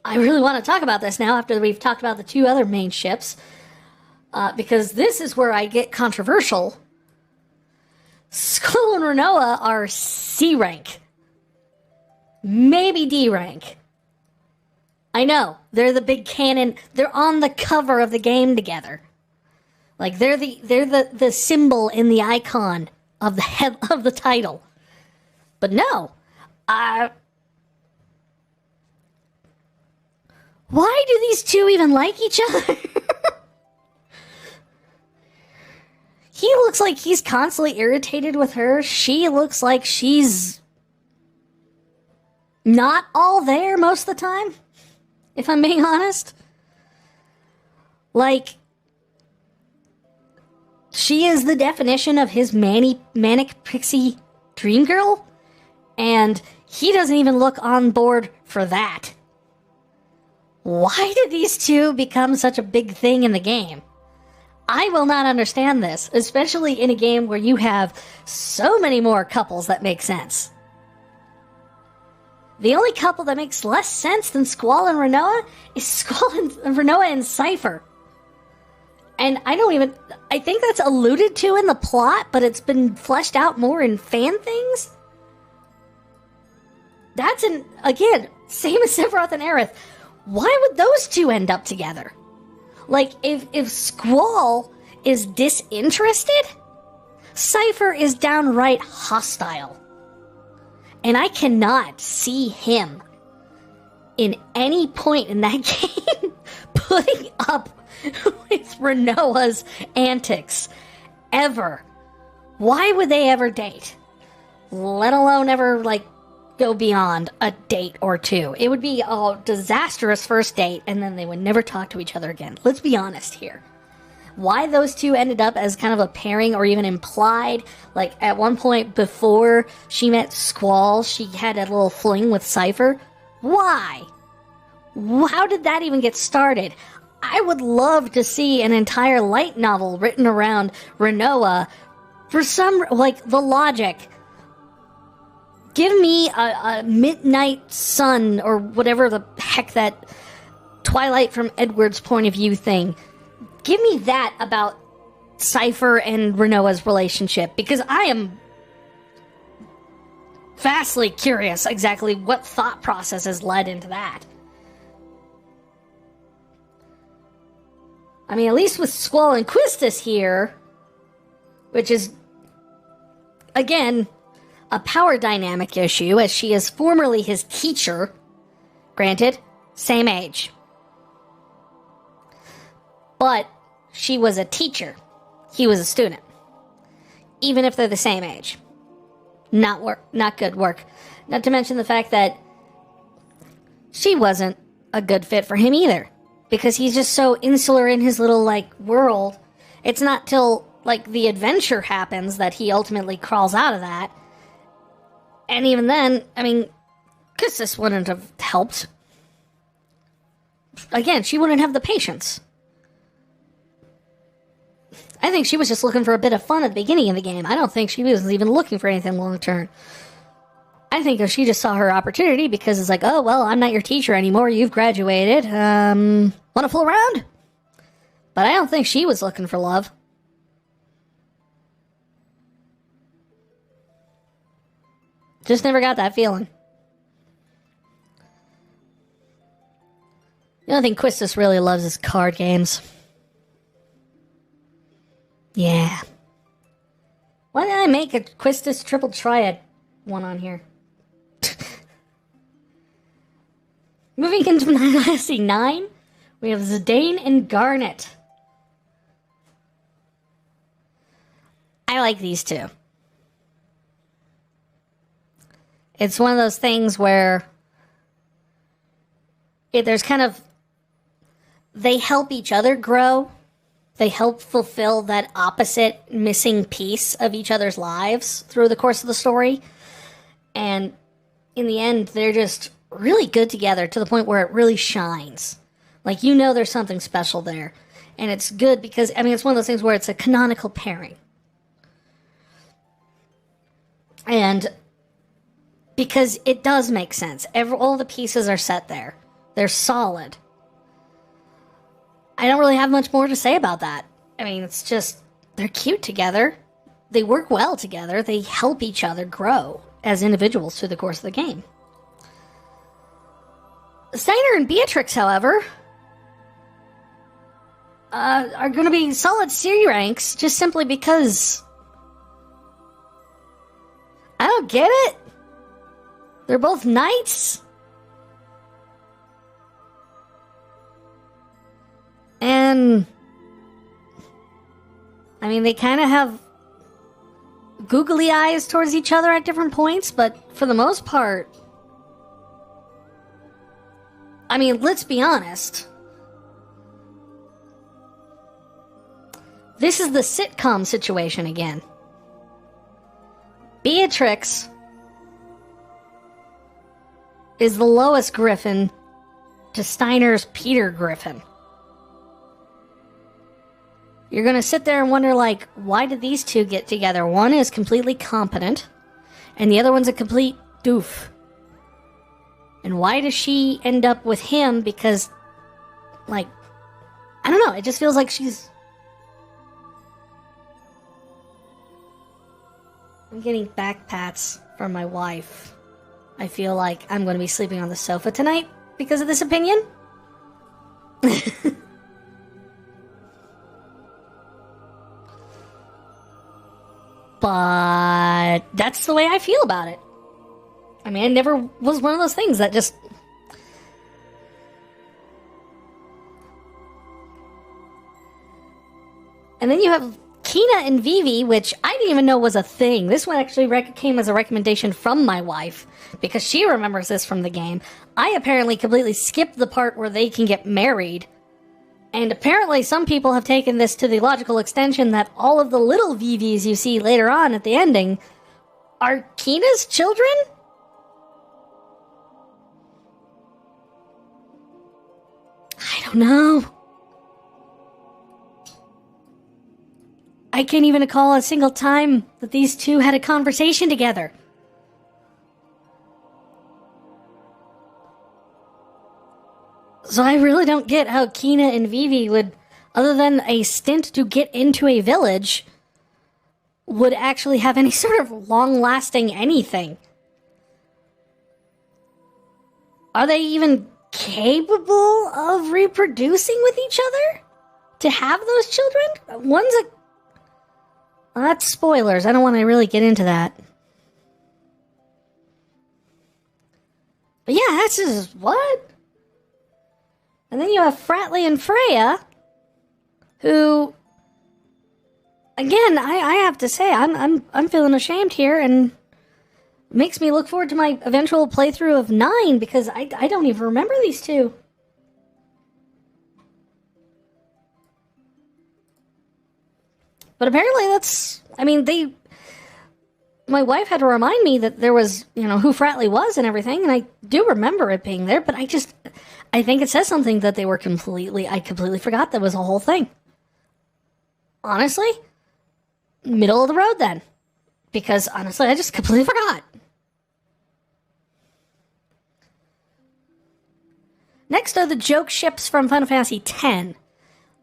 I really want to talk about this now after we've talked about the two other main ships, because this is where I get controversial. Squall and Renoa are C rank. Maybe D rank. I know, they're the big canon, they're on the cover of the game together. They're the symbol in the icon of the head of the title. But no, why do these two even like each other? He looks like he's constantly irritated with her. She looks like she's not all there most of the time, if I'm being honest. She is the definition of his manic pixie dream girl, and he doesn't even look on board for that. Why did these two become such a big thing in the game? I will not understand this, especially in a game where you have so many more couples that make sense. The only couple that makes less sense than Squall and Renoa is Squall and Renoa and Cypher. And I I think that's alluded to in the plot, but it's been fleshed out more in fan things. That's again, same as Sephiroth and Aerith. Why would those two end up together? Like, if Squall is disinterested, Cypher is downright hostile. And I cannot see him in any point in that game putting up with Renoa's antics. Ever. Why would they ever date? Let alone ever, like, go beyond a date or two. It would be a disastrous first date, and then they would never talk to each other again. Let's be honest here. Why those two ended up as kind of a pairing, or even implied, like at one point before she met Squall, she had a little fling with Cypher. Why? How did that even get started? I would love to see an entire light novel written around Renoa. For some, like, the logic. Give me a Midnight Sun, or whatever the heck that Twilight from Edward's point of view thing. Give me that about Cypher and Renoa's relationship, because I am vastly curious exactly what thought process has led into that. I mean, at least with Squall and Quistis here, which is, again, a power dynamic issue, as she is formerly his teacher. Granted, same age. But she was a teacher. He was a student. Even if they're the same age. Not good work. Not to mention the fact that she wasn't a good fit for him either. Because he's just so insular in his little, like, world. It's not till, like, the adventure happens that he ultimately crawls out of that. And even then, I mean, Quistis wouldn't have helped. Again, she wouldn't have the patience. I think she was just looking for a bit of fun at the beginning of the game. I don't think she was even looking for anything long term. I think if she just saw her opportunity, because it's like, oh, well, I'm not your teacher anymore, you've graduated, want to fool around? But I don't think she was looking for love. Just never got that feeling. The only thing Quistis really loves is card games. Yeah. Why did I make a Quistis triple triad one on here? Moving into Fantasy IX, we have Zidane and Garnet. I like these two. It's one of those things where there's kind of, they help each other grow. They help fulfill that opposite missing piece of each other's lives through the course of the story. And in the end, they're just really good together to the point where it really shines. Like, you know there's something special there. And it's good because, I mean, it's one of those things where it's a canonical pairing. And because it does make sense. All the pieces are set there. They're solid. I don't really have much more to say about that. I mean, it's just, they're cute together. They work well together. They help each other grow as individuals through the course of the game. Steiner and Beatrix, however, are going to be solid C ranks just simply because I don't get it. They're both knights. And I mean, they kind of have googly eyes towards each other at different points, but for the most part, I mean, let's be honest. This is the sitcom situation again. Beatrix is the Lois Griffin to Steiner's Peter Griffin. You're going to sit there and wonder, like, why did these two get together? One is completely competent, and the other one's a complete doof. And why does she end up with him? Because, like, I don't know, it just feels like she's I'm getting back pats from my wife. I feel like I'm going to be sleeping on the sofa tonight because of this opinion. But that's the way I feel about it. I mean, it never was one of those things that just... And then you have Kina and Vivi, which I didn't even know was a thing. This one actually came as a recommendation from my wife, because she remembers this from the game. I apparently completely skipped the part where they can get married. And apparently some people have taken this to the logical extension that all of the little Vivis you see later on at the ending are Kina's children? I don't know. I can't even recall a single time that these two had a conversation together. So I really don't get how Kina and Vivi would, other than a stint to get into a village, would actually have any sort of long-lasting anything. Are they even capable of reproducing with each other? To have those children? One's a... Well, that's spoilers. I don't want to really get into that. But yeah, that's just... What? And then you have Fratley and Freya, who... Again, I have to say, I'm feeling ashamed here, and makes me look forward to my eventual playthrough of 9, because I don't even remember these two. But apparently that's... I mean, my wife had to remind me that there was, you know, who Fratley was and everything, and I do remember it being there, but I think it says something that they were I completely forgot that was a whole thing. Honestly, middle of the road then. Because, honestly, I just completely forgot. Next are the joke ships from Final Fantasy X.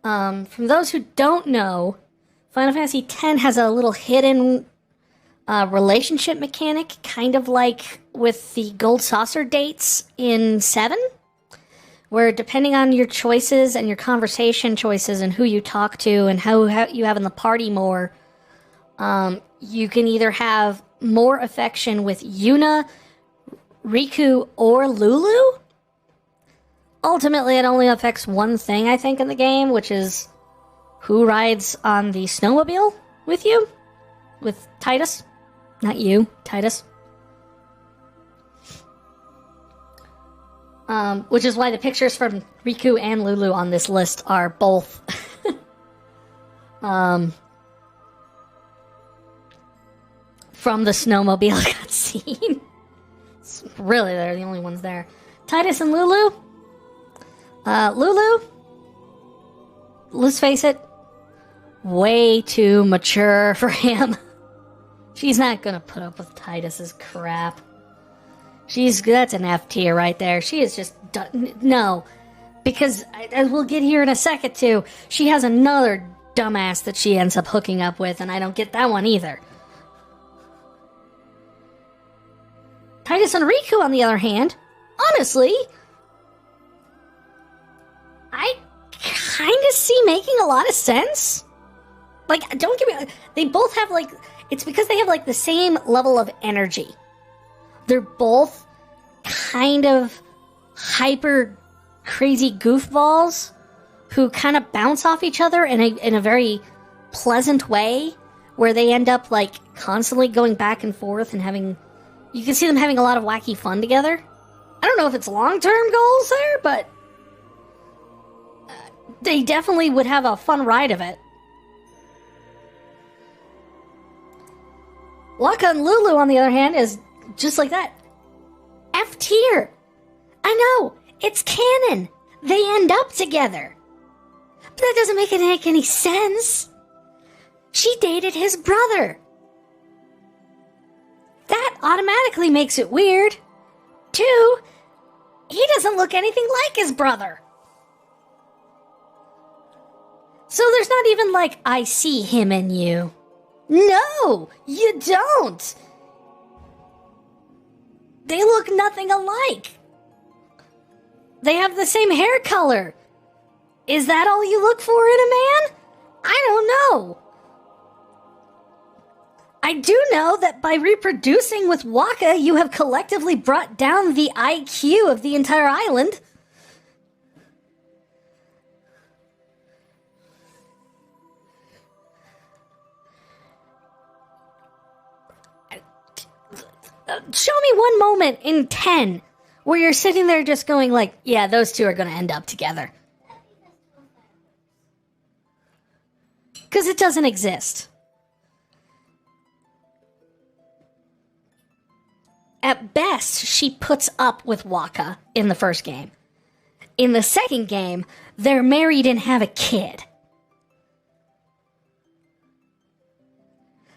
From those who don't know, Final Fantasy X has a little hidden relationship mechanic, kind of like with the gold saucer dates in 7, where depending on your choices and your conversation choices and who you talk to and how you have in the party more, you can either have more affection with Yuna, Riku, or Lulu. Ultimately, it only affects one thing, I think, in the game, which is who rides on the snowmobile with you? With Titus? Not you, Titus. Which is why the pictures from Riku and Lulu on this list are both... from the snowmobile cutscene. Really, they're the only ones there. Titus and Lulu? Lulu? Let's face it, way too mature for him. She's not gonna put up with Titus's crap. That's an F tier right there. She is just no, because as we'll get here in a second too, she has another dumbass that she ends up hooking up with, and I don't get that one either. Titus and Riku, on the other hand, honestly, I kind of see making a lot of sense. Like, don't get me... They both have, like... It's because they have, like, the same level of energy. They're both kind of hyper crazy goofballs who kind of bounce off each other in a very pleasant way, where they end up, like, constantly going back and forth and having... You can see them having a lot of wacky fun together. I don't know if it's long-term goals there, but... they definitely would have a fun ride of it. Waka and Lulu, on the other hand, is just like that. F tier. I know, it's canon. They end up together. But that doesn't make any sense. She dated his brother. That automatically makes it weird. 2, he doesn't look anything like his brother. So there's not even like, I see him in you. No, you don't. They look nothing alike. They have the same hair color. Is that all you look for in a man? I don't know. I do know that by reproducing with Waka, you have collectively brought down the IQ of the entire island. Show me one moment in 10 where you're sitting there just going like, yeah, those two are going to end up together. Because it doesn't exist. At best, she puts up with Waka in the first game. In the second game, they're married and have a kid.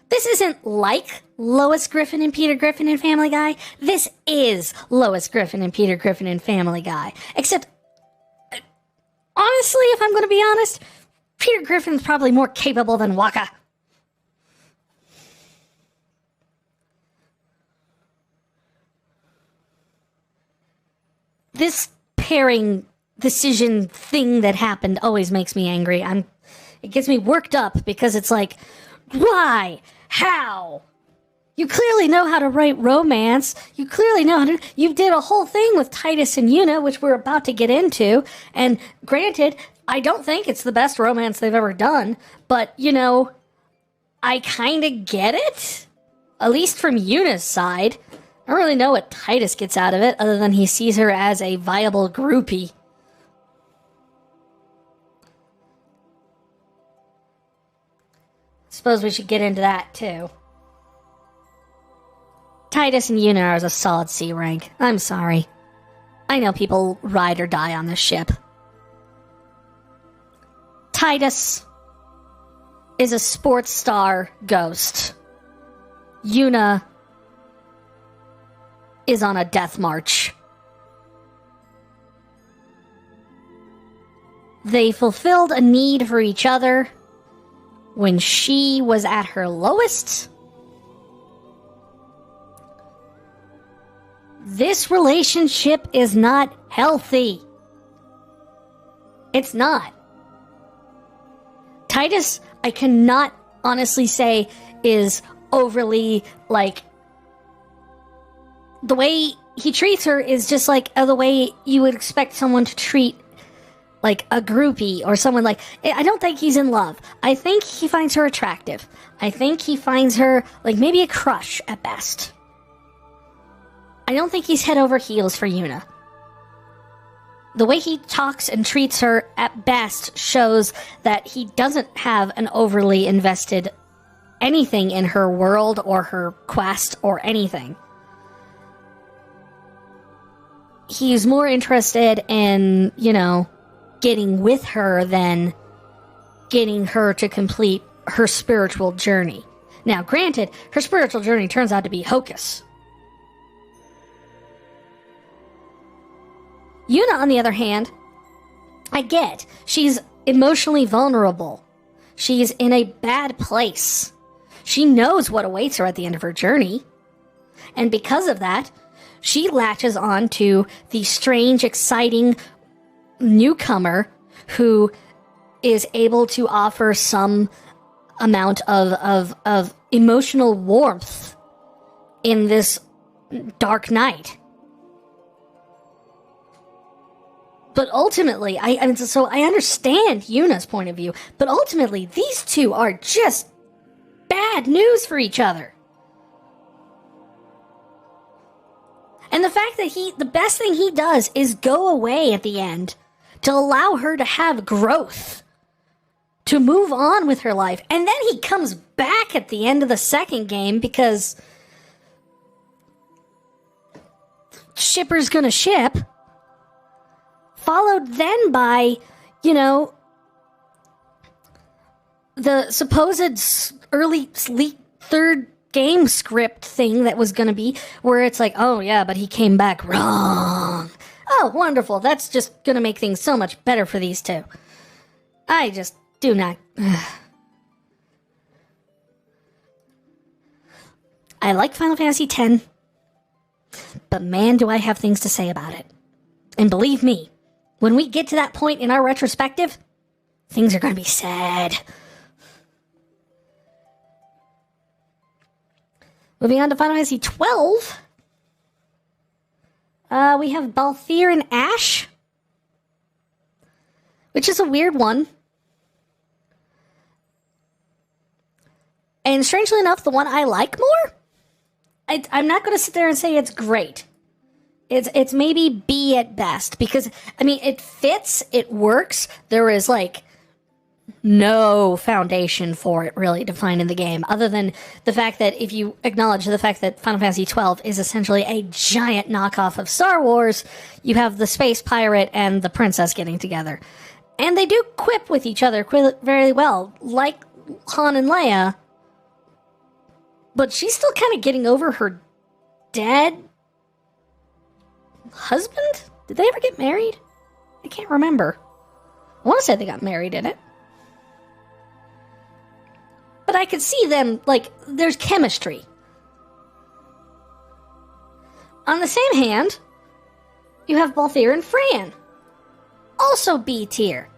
This isn't like Lois Griffin and Peter Griffin and Family Guy. This is Lois Griffin and Peter Griffin and Family Guy. Except, honestly, if I'm going to be honest, Peter Griffin's probably more capable than Waka. This pairing decision thing that happened always makes me angry. It gets me worked up because it's like, why? How? You clearly know how to write romance. You clearly know how to... You did a whole thing with Titus and Una, which we're about to get into. And granted, I don't think it's the best romance they've ever done. But, you know, I kind of get it. At least from Una's side. I don't really know what Titus gets out of it, other than he sees her as a viable groupie. Suppose we should get into that, too. Titus and Una are a solid C rank. I'm sorry. I know people ride or die on this ship. Titus is a sports star ghost. Una is on a death march. They fulfilled a need for each other when she was at her lowest. This relationship is not healthy. It's not. Titus, I cannot honestly say, is overly, like... The way he treats her is just like the way you would expect someone to treat like a groupie or someone like... I don't think he's in love. I think he finds her attractive. I think he finds her like maybe a crush at best. I don't think he's head over heels for Una. The way he talks and treats her at best shows that he doesn't have an overly invested anything in her world or her quest or anything. He's more interested in, you know, getting with her than getting her to complete her spiritual journey. Now, granted, her spiritual journey turns out to be hocus. Una, on the other hand, I get. She's emotionally vulnerable. She's in a bad place. She knows what awaits her at the end of her journey. And because of that, she latches on to the strange, exciting newcomer who is able to offer some amount of emotional warmth in this dark night. But ultimately, I understand Una's point of view, but ultimately, these two are just bad news for each other. And the fact that the best thing he does is go away at the end to allow her to have growth, to move on with her life. And then he comes back at the end of the second game because shipper's gonna ship. Followed then by, you know, the supposed early third game script thing that was going to be where it's like, oh yeah, but he came back wrong. Oh, wonderful. That's just going to make things so much better for these two. I just do not... I like Final Fantasy X, but man, do I have things to say about it. And believe me, when we get to that point in our retrospective, things are going to be sad. Moving on to Final Fantasy XII, we have Balthier and Ash, which is a weird one. And strangely enough, the one I like more. I'm not going to sit there and say it's great. It's maybe B at best, because, I mean, it fits, it works. There is, like, no foundation for it really defined in the game, other than the fact that if you acknowledge the fact that Final Fantasy XII is essentially a giant knockoff of Star Wars, you have the space pirate and the princess getting together. And they do quip with each other very well, like Han and Leia, but she's still kind of getting over her dead husband? Did they ever get married? I can't remember. I want to say they got married in it. But I could see them, like, there's chemistry. On the same hand, you have Balthier and Fran. Also B tier.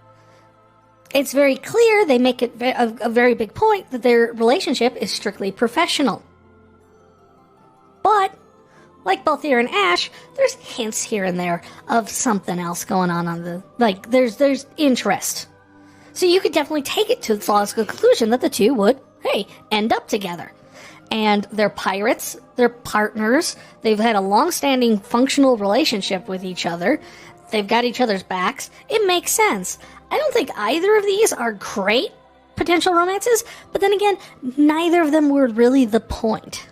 It's very clear, they make it a very big point, that their relationship is strictly professional. But, like Balthier and Ash, there's hints here and there of something else going on the... Like, there's interest. So you could definitely take it to the logical conclusion that the two would, hey, end up together. And they're pirates, they're partners, they've had a long-standing functional relationship with each other, they've got each other's backs. It makes sense. I don't think either of these are great potential romances, but then again, neither of them were really the point.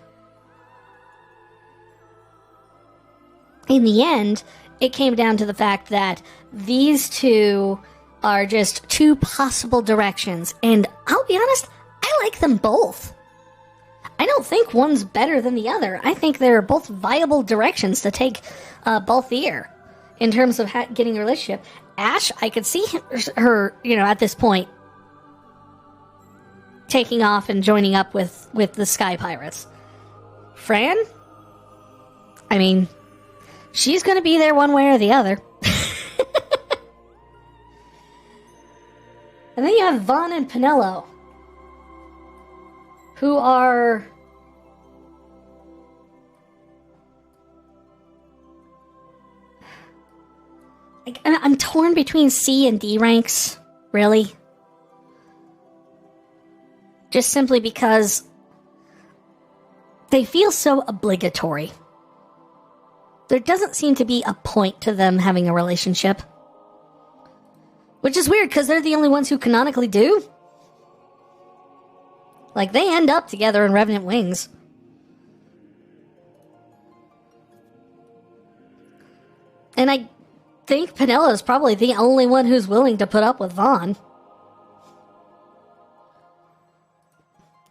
In the end, it came down to the fact that these two are just two possible directions, and I'll be honest, I like them both. I don't think one's better than the other. I think they're both viable directions to take Balthier in terms of getting a relationship. Ash, I could see her, at this point, taking off and joining up with the Sky Pirates. Fran? I mean, she's going to be there one way or the other. And then you have Vaughn and Penelo, who are... I'm torn between C and D ranks, really. Just simply because they feel so obligatory. There doesn't seem to be a point to them having a relationship. Which is weird, because they're the only ones who canonically do. Like, they end up together in Revenant Wings. And I think Penelo is probably the only one who's willing to put up with Vaughn.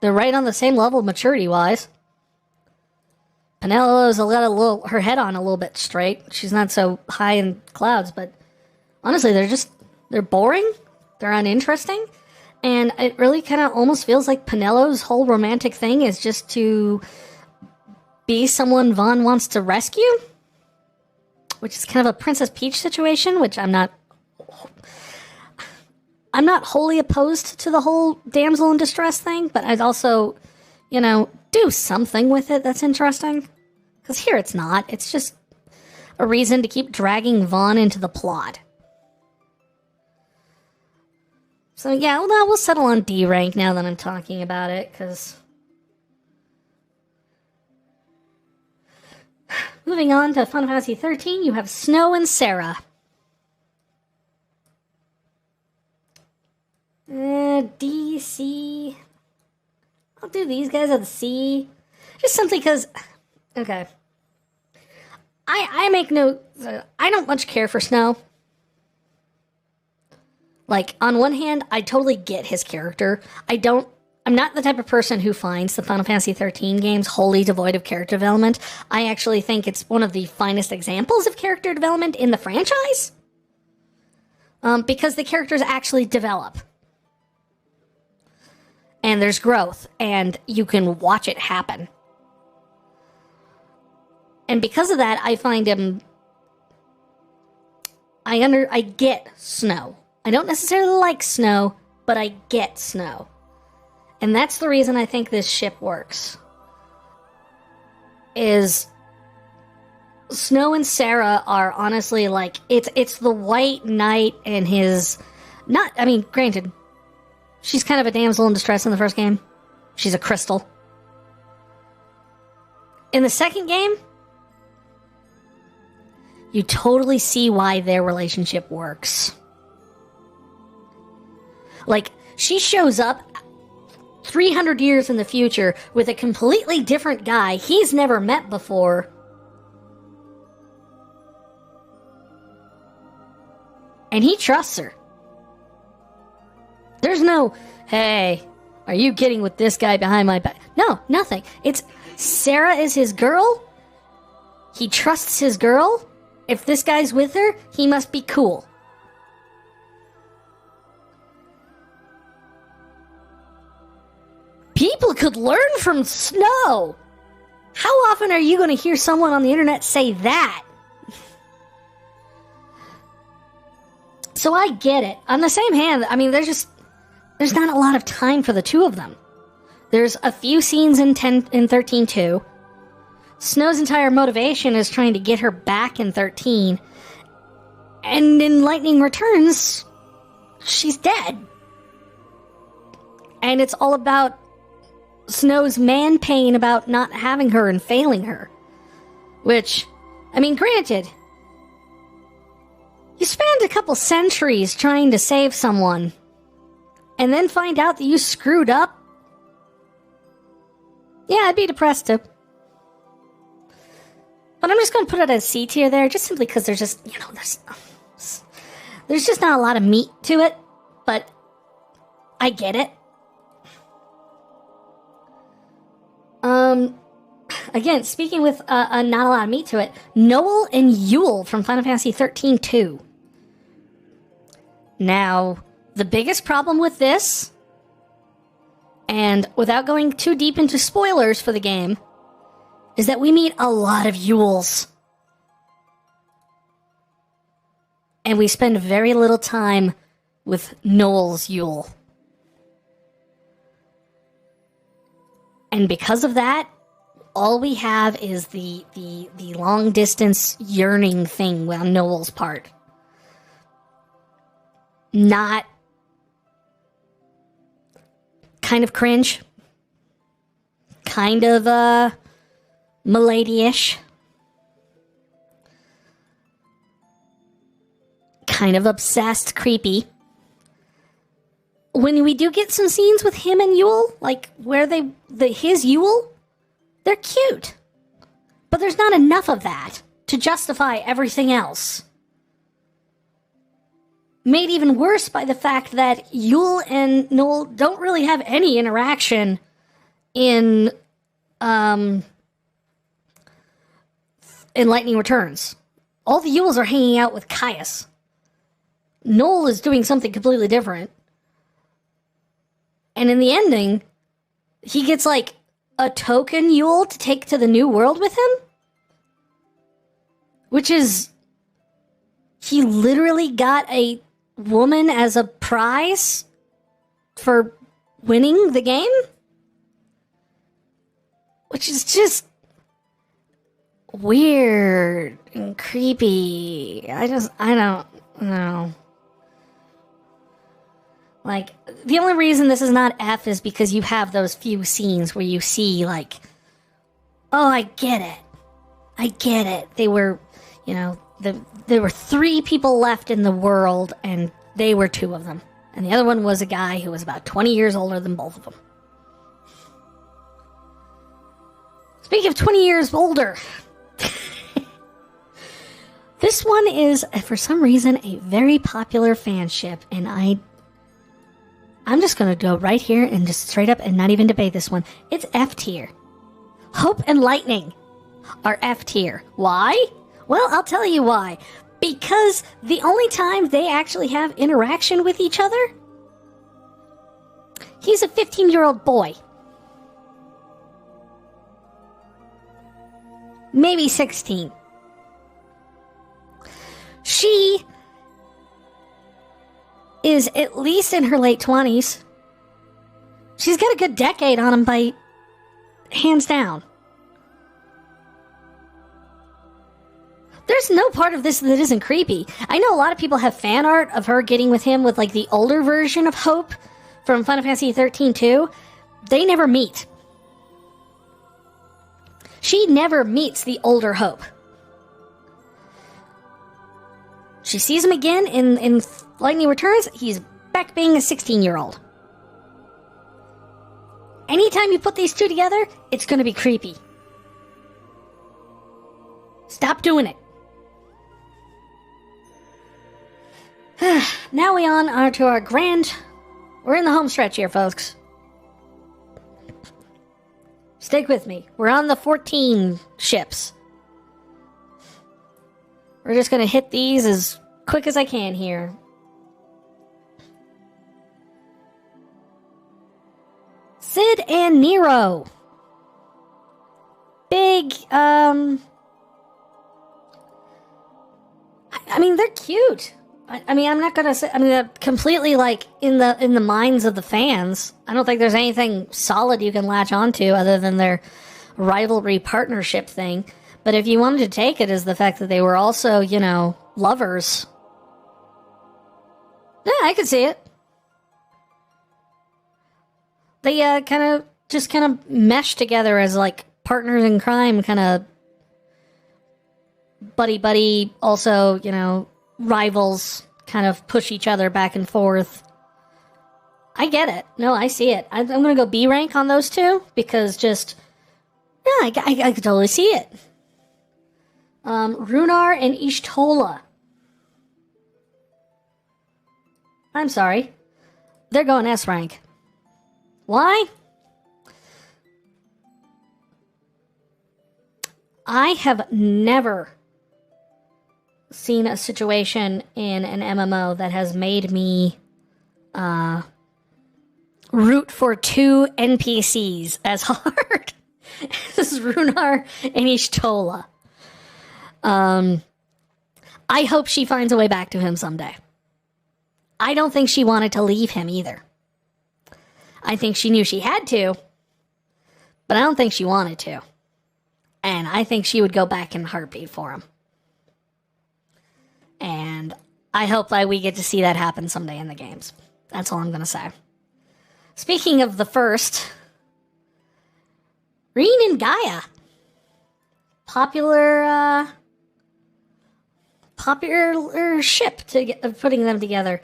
They're right on the same level maturity-wise. Penelo's got her head on a little bit straight. She's not so high in clouds, but honestly, they're boring. They're uninteresting. And it really kind of almost feels like Penelo's whole romantic thing is just to be someone Vaughn wants to rescue. Which is kind of a Princess Peach situation, which I'm not wholly opposed to the whole damsel in distress thing, but I'd also, do something with it that's interesting. Because here it's not. It's just a reason to keep dragging Vaughn into the plot. So yeah, well, we'll settle on D rank now that I'm talking about it, because... Moving on to Final Fantasy XIII, you have Snow and Sarah. D, C... I'll do these guys at the C. Just simply because... Okay. I make no... I don't much care for Snow. Like, on one hand, I totally get his character. I'm not the type of person who finds the Final Fantasy XIII games wholly devoid of character development. I actually think it's one of the finest examples of character development in the franchise. Because the characters actually develop. And there's growth, and you can watch it happen. And because of that, I find him... I get Snow. I don't necessarily like Snow, but I get Snow. And that's the reason I think this ship works. Is Snow and Sarah are honestly like, it's the White Knight and his... Not, I mean, granted, she's kind of a damsel in distress in the first game. She's a crystal. In the second game, you totally see why their relationship works. Like, she shows up 300 years in the future with a completely different guy he's never met before. And he trusts her. There's no, hey, are you getting with this guy behind my back? No, nothing. It's Sarah is his girl. He trusts his girl. If this guy's with her, he must be cool. People could learn from Snow. How often are you going to hear someone on the internet say that? So I get it. On the same hand, I mean, there's not a lot of time for the two of them. There's a few scenes in 13 too. Snow's entire motivation is trying to get her back in 13. And in Lightning Returns, she's dead. And it's all about Snow's man pain about not having her and failing her. Which, I mean, granted, you spend a couple centuries trying to save someone, and then find out that you screwed up? Yeah, I'd be depressed too. But I'm just going to put it at a C tier there, just simply because there's just, there's just not a lot of meat to it, but I get it. Again, speaking with not a lot of meat to it, Noel and Yule from Final Fantasy XIII 2. Now, the biggest problem with this, and without going too deep into spoilers for the game, is that we meet a lot of Yules. And we spend very little time with Noel's Yule. And because of that, all we have is the long distance yearning thing on Noel's part. Not kind of cringe. Kind of milady-ish. Kind of obsessed, creepy. When we do get some scenes with him and Yule, like where his Yule, they're cute. But there's not enough of that to justify everything else. Made even worse by the fact that Yule and Noel don't really have any interaction in Lightning Returns. All the Yules are hanging out with Caius. Noel is doing something completely different. And in the ending, he gets like a token Yule to take to the new world with him. Which is, he literally got a woman as a prize for winning the game. Which is just weird and creepy. I don't know. Like, the only reason this is not F is because you have those few scenes where you see, like, oh, I get it. They were, there were 3 people left in the world, and they were 2 of them. And the other one was a guy who was about 20 years older than both of them. Speaking of 20 years older, this one is, for some reason, a very popular fanship, and I'm just going to go right here and just straight up and not even debate this one. It's F tier. Hope and Lightning are F tier. Why? Well, I'll tell you why. Because the only time they actually have interaction with each other, he's a 15-year-old boy. maybe 16. She is at least in her late 20s. She's got a good decade on him by hands down. There's no part of this that isn't creepy. I know a lot of people have fan art of her getting with him with like the older version of Hope from Final Fantasy XIII too. They never meet. She never meets the older Hope. She sees him again in Lightning Returns. He's back being a 16-year-old. Anytime you put these two together, it's going to be creepy. Stop doing it. Now we are to our grand... We're in the home stretch here, folks. Stick with me. We're on the 14 ships. We're just going to hit these as quick as I can here. Sid and Nero. Big, I mean, they're cute. I mean, I'm not gonna say. I mean, they're completely like in the minds of the fans. I don't think there's anything solid you can latch onto other than their rivalry partnership thing. But if you wanted to take it as the fact that they were also, you know, lovers, yeah, I could see it. They kind of mesh together as like partners in crime, kind of buddy. Also, you know, rivals kind of push each other back and forth. I get it. No, I see it. I'm going to go B rank on those two because just, yeah, I could totally see it. Runar and Ishtola. I'm sorry. They're going S rank. Why? I have never seen a situation in an MMO that has made me root for two NPCs as hard as Runar and Ishtola. I hope she finds a way back to him someday. I don't think she wanted to leave him either. I think she knew she had to, but I don't think she wanted to. And I think she would go back in a heartbeat for him. And I hope that we get to see that happen someday in the games. That's all I'm going to say. Speaking of the first, Reen and Gaia. Popular ship of putting them together.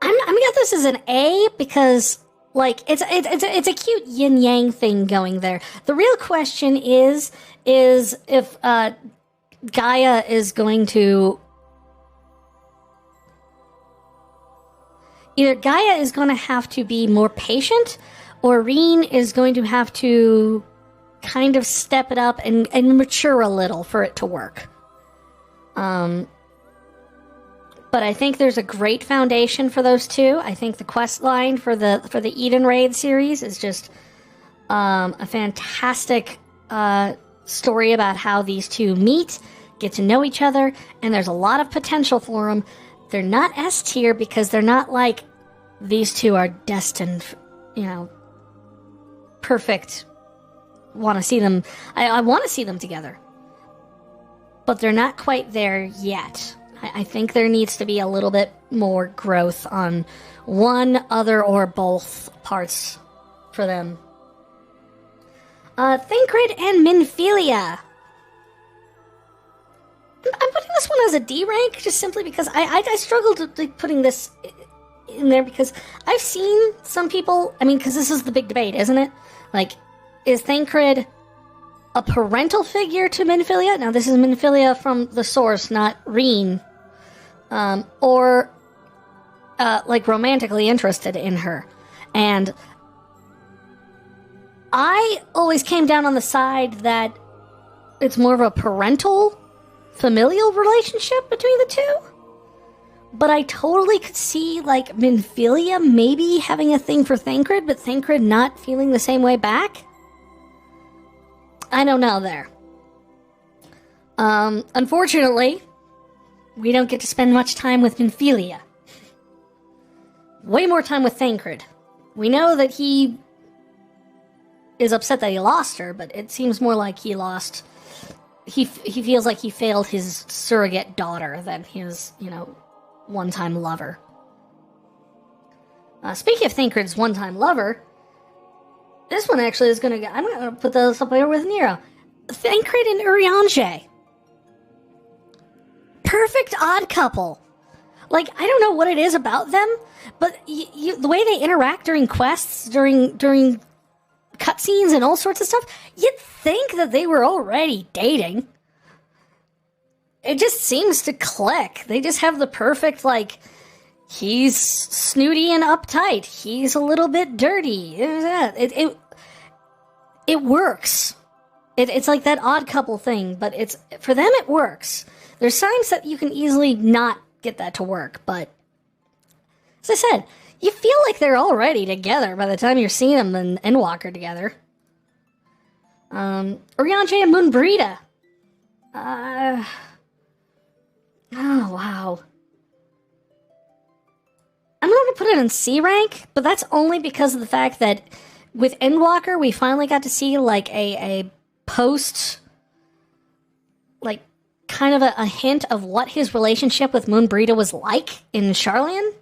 I'm gonna get this as an A because, like, it's a cute yin yang thing going there. The real question is if Gaia is going to either Gaia is going to have to be more patient, or Reen is going to have to kind of step it up and mature a little for it to work. But I think there's a great foundation for those two. I think the quest line for the Eden Raid series is just a fantastic story about how these two meet, get to know each other, and there's a lot of potential for them. They're not S tier because they're not like these two are destined, you know, perfect. Want to see them. I want to see them together, but they're not quite there yet. I think there needs to be a little bit more growth on one, other, or both parts for them. Thancred and Minfilia. I'm putting this one as a D rank just simply because I struggled with putting this in there because I've seen some people, I mean, because this is the big debate, isn't it? Like, is Thancred a parental figure to Minfilia? Now, this is Minfilia from the source, not Reen. Or like romantically interested in her. And I always came down on the side that it's more of a parental, familial relationship between the two. But I totally could see, like, Minfilia maybe having a thing for Thancred, but Thancred not feeling the same way back. I don't know there. Unfortunately, we don't get to spend much time with Nymphelia. Way more time with Thancred. We know that he is upset that he lost her, but it seems more like he lost... He feels like he failed his surrogate daughter than his, one-time lover. Speaking of Thancred's one-time lover, this one actually is going to get... I'm going to put this up here with Nero. Thancred and Urianger. Perfect odd couple. Like, I don't know what it is about them, but the way they interact during quests, during cutscenes and all sorts of stuff, you'd think that they were already dating. It just seems to click. They just have the perfect, he's snooty and uptight. He's a little bit dirty. It works. It's like that odd couple thing, but for them it works. There's times that you can easily not get that to work, but as I said, you feel like they're already together by the time you're seeing them in Endwalker together. Urianger and Moonbrita. Oh, wow. I'm going to put it in C rank, but that's only because of the fact that with Endwalker, we finally got to see, a post, kind of a hint of what his relationship with Moonbrita was like in Sharlayan.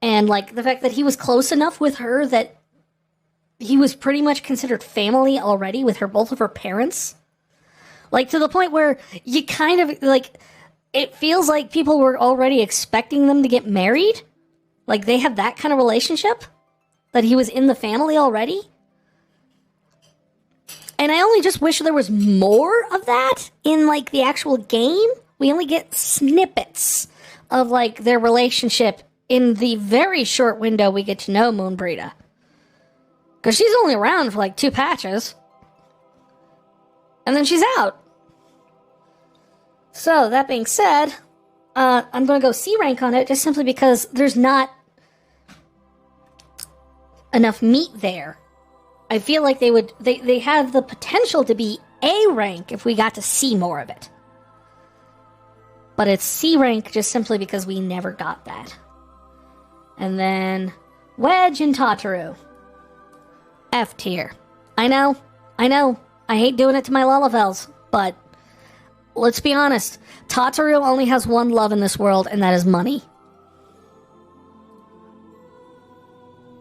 And, the fact that he was close enough with her that he was pretty much considered family already with both of her parents. To the point where you kind of, it feels like people were already expecting them to get married. They had that kind of relationship. That he was in the family already. And I only just wish there was more of that in, the actual game. We only get snippets of, their relationship in the very short window we get to know Moonbrita. Because she's only around for 2 patches. And then she's out. So, that being said, I'm going to go C rank on it just simply because there's not enough meat there. I feel like they have the potential to be A rank if we got to see more of it. But it's C rank just simply because we never got that. And then Wedge and Tataru. F tier. I know. I hate doing it to my Lullafels, but let's be honest. Tataru only has one love in this world, and that is money.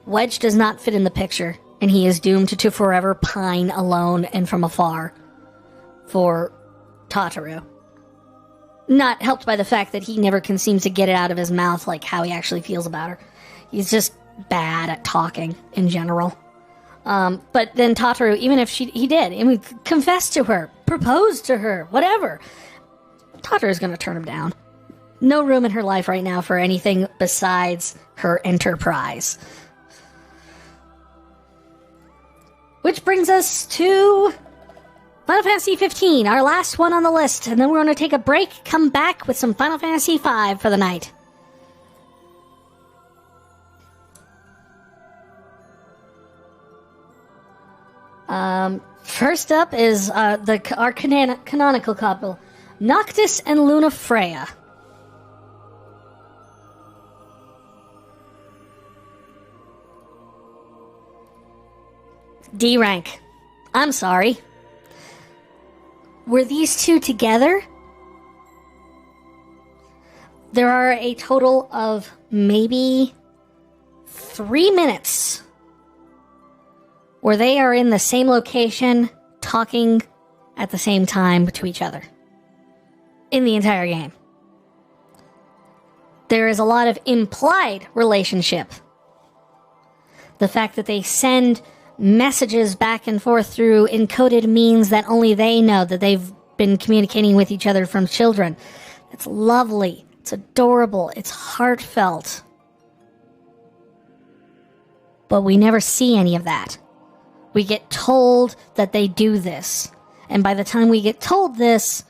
Wedge does not fit in the picture, and he is doomed to forever pine alone and from afar for Tataru. Not helped by the fact that he never can seem to get it out of his mouth how he actually feels about her. He's just bad at talking in general. But then Tataru, even if he did, I mean, confess to her, propose to her, whatever, Tataru's going to turn him down. No room in her life right now for anything besides her enterprise. Which brings us to Final Fantasy XV, our last one on the list, and then we're going to take a break, come back with some Final Fantasy V for the night. First up is our canonical couple, Noctis and Luna Freya. D rank. I'm sorry. Were these two together? There are a total of maybe 3 minutes where they are in the same location, talking at the same time to each other. In the entire game. There is a lot of implied relationship. The fact that they send messages back and forth through encoded means that only they know that they've been communicating with each other from children. It's lovely. It's adorable. It's heartfelt. But we never see any of that. We get told that they do this. And by the time we get told this,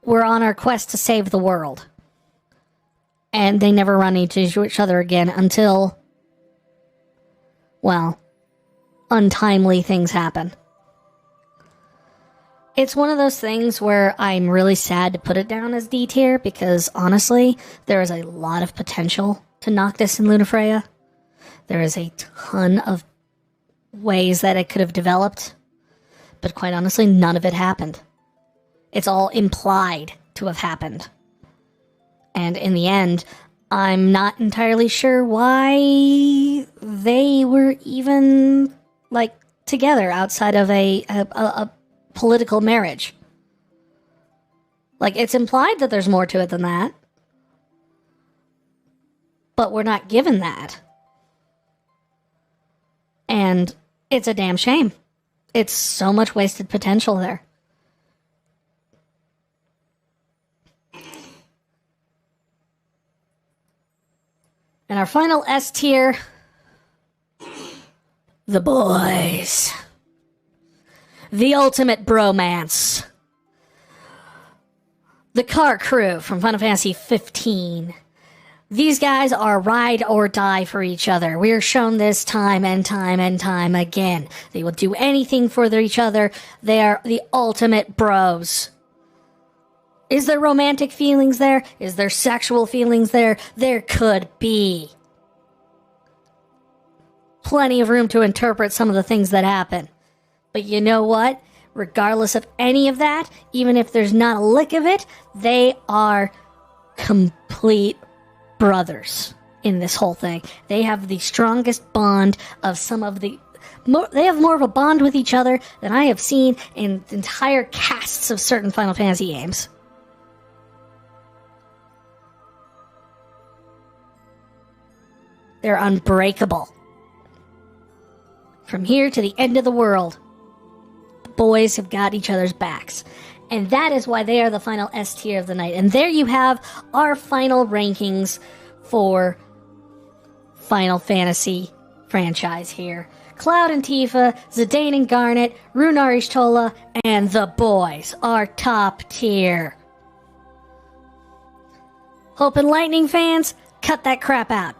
we're on our quest to save the world. And they never run into each other again until, well, untimely things happen. It's one of those things where I'm really sad to put it down as D tier because honestly, there is a lot of potential to Noctis and Lunafreya. There is a ton of ways that it could have developed, but quite honestly, none of it happened. It's all implied to have happened. And in the end, I'm not entirely sure why they were even, like, together outside of a political marriage. Like, it's implied that there's more to it than that. But we're not given that. And it's a damn shame. It's so much wasted potential there. And our final S tier, the boys. The ultimate bromance. The car crew from Final Fantasy XV. These guys are ride or die for each other. We are shown this time and time and time again. They will do anything for each other. They are the ultimate bros. Is there romantic feelings there? Is there sexual feelings there? There could be. Plenty of room to interpret some of the things that happen. But you know what? Regardless of any of that, even if there's not a lick of it, they are complete brothers in this whole thing. They have the strongest bond of some of the... they have more of a bond with each other than I have seen in entire casts of certain Final Fantasy games. They're unbreakable. From here to the end of the world, the boys have got each other's backs. And that is why they are the final S tier of the night. And there you have our final rankings for Final Fantasy franchise here. Cloud and Tifa, Zidane and Garnet, Runar Ishtola, and the boys are top tier. Hope and Lightning fans, cut that crap out.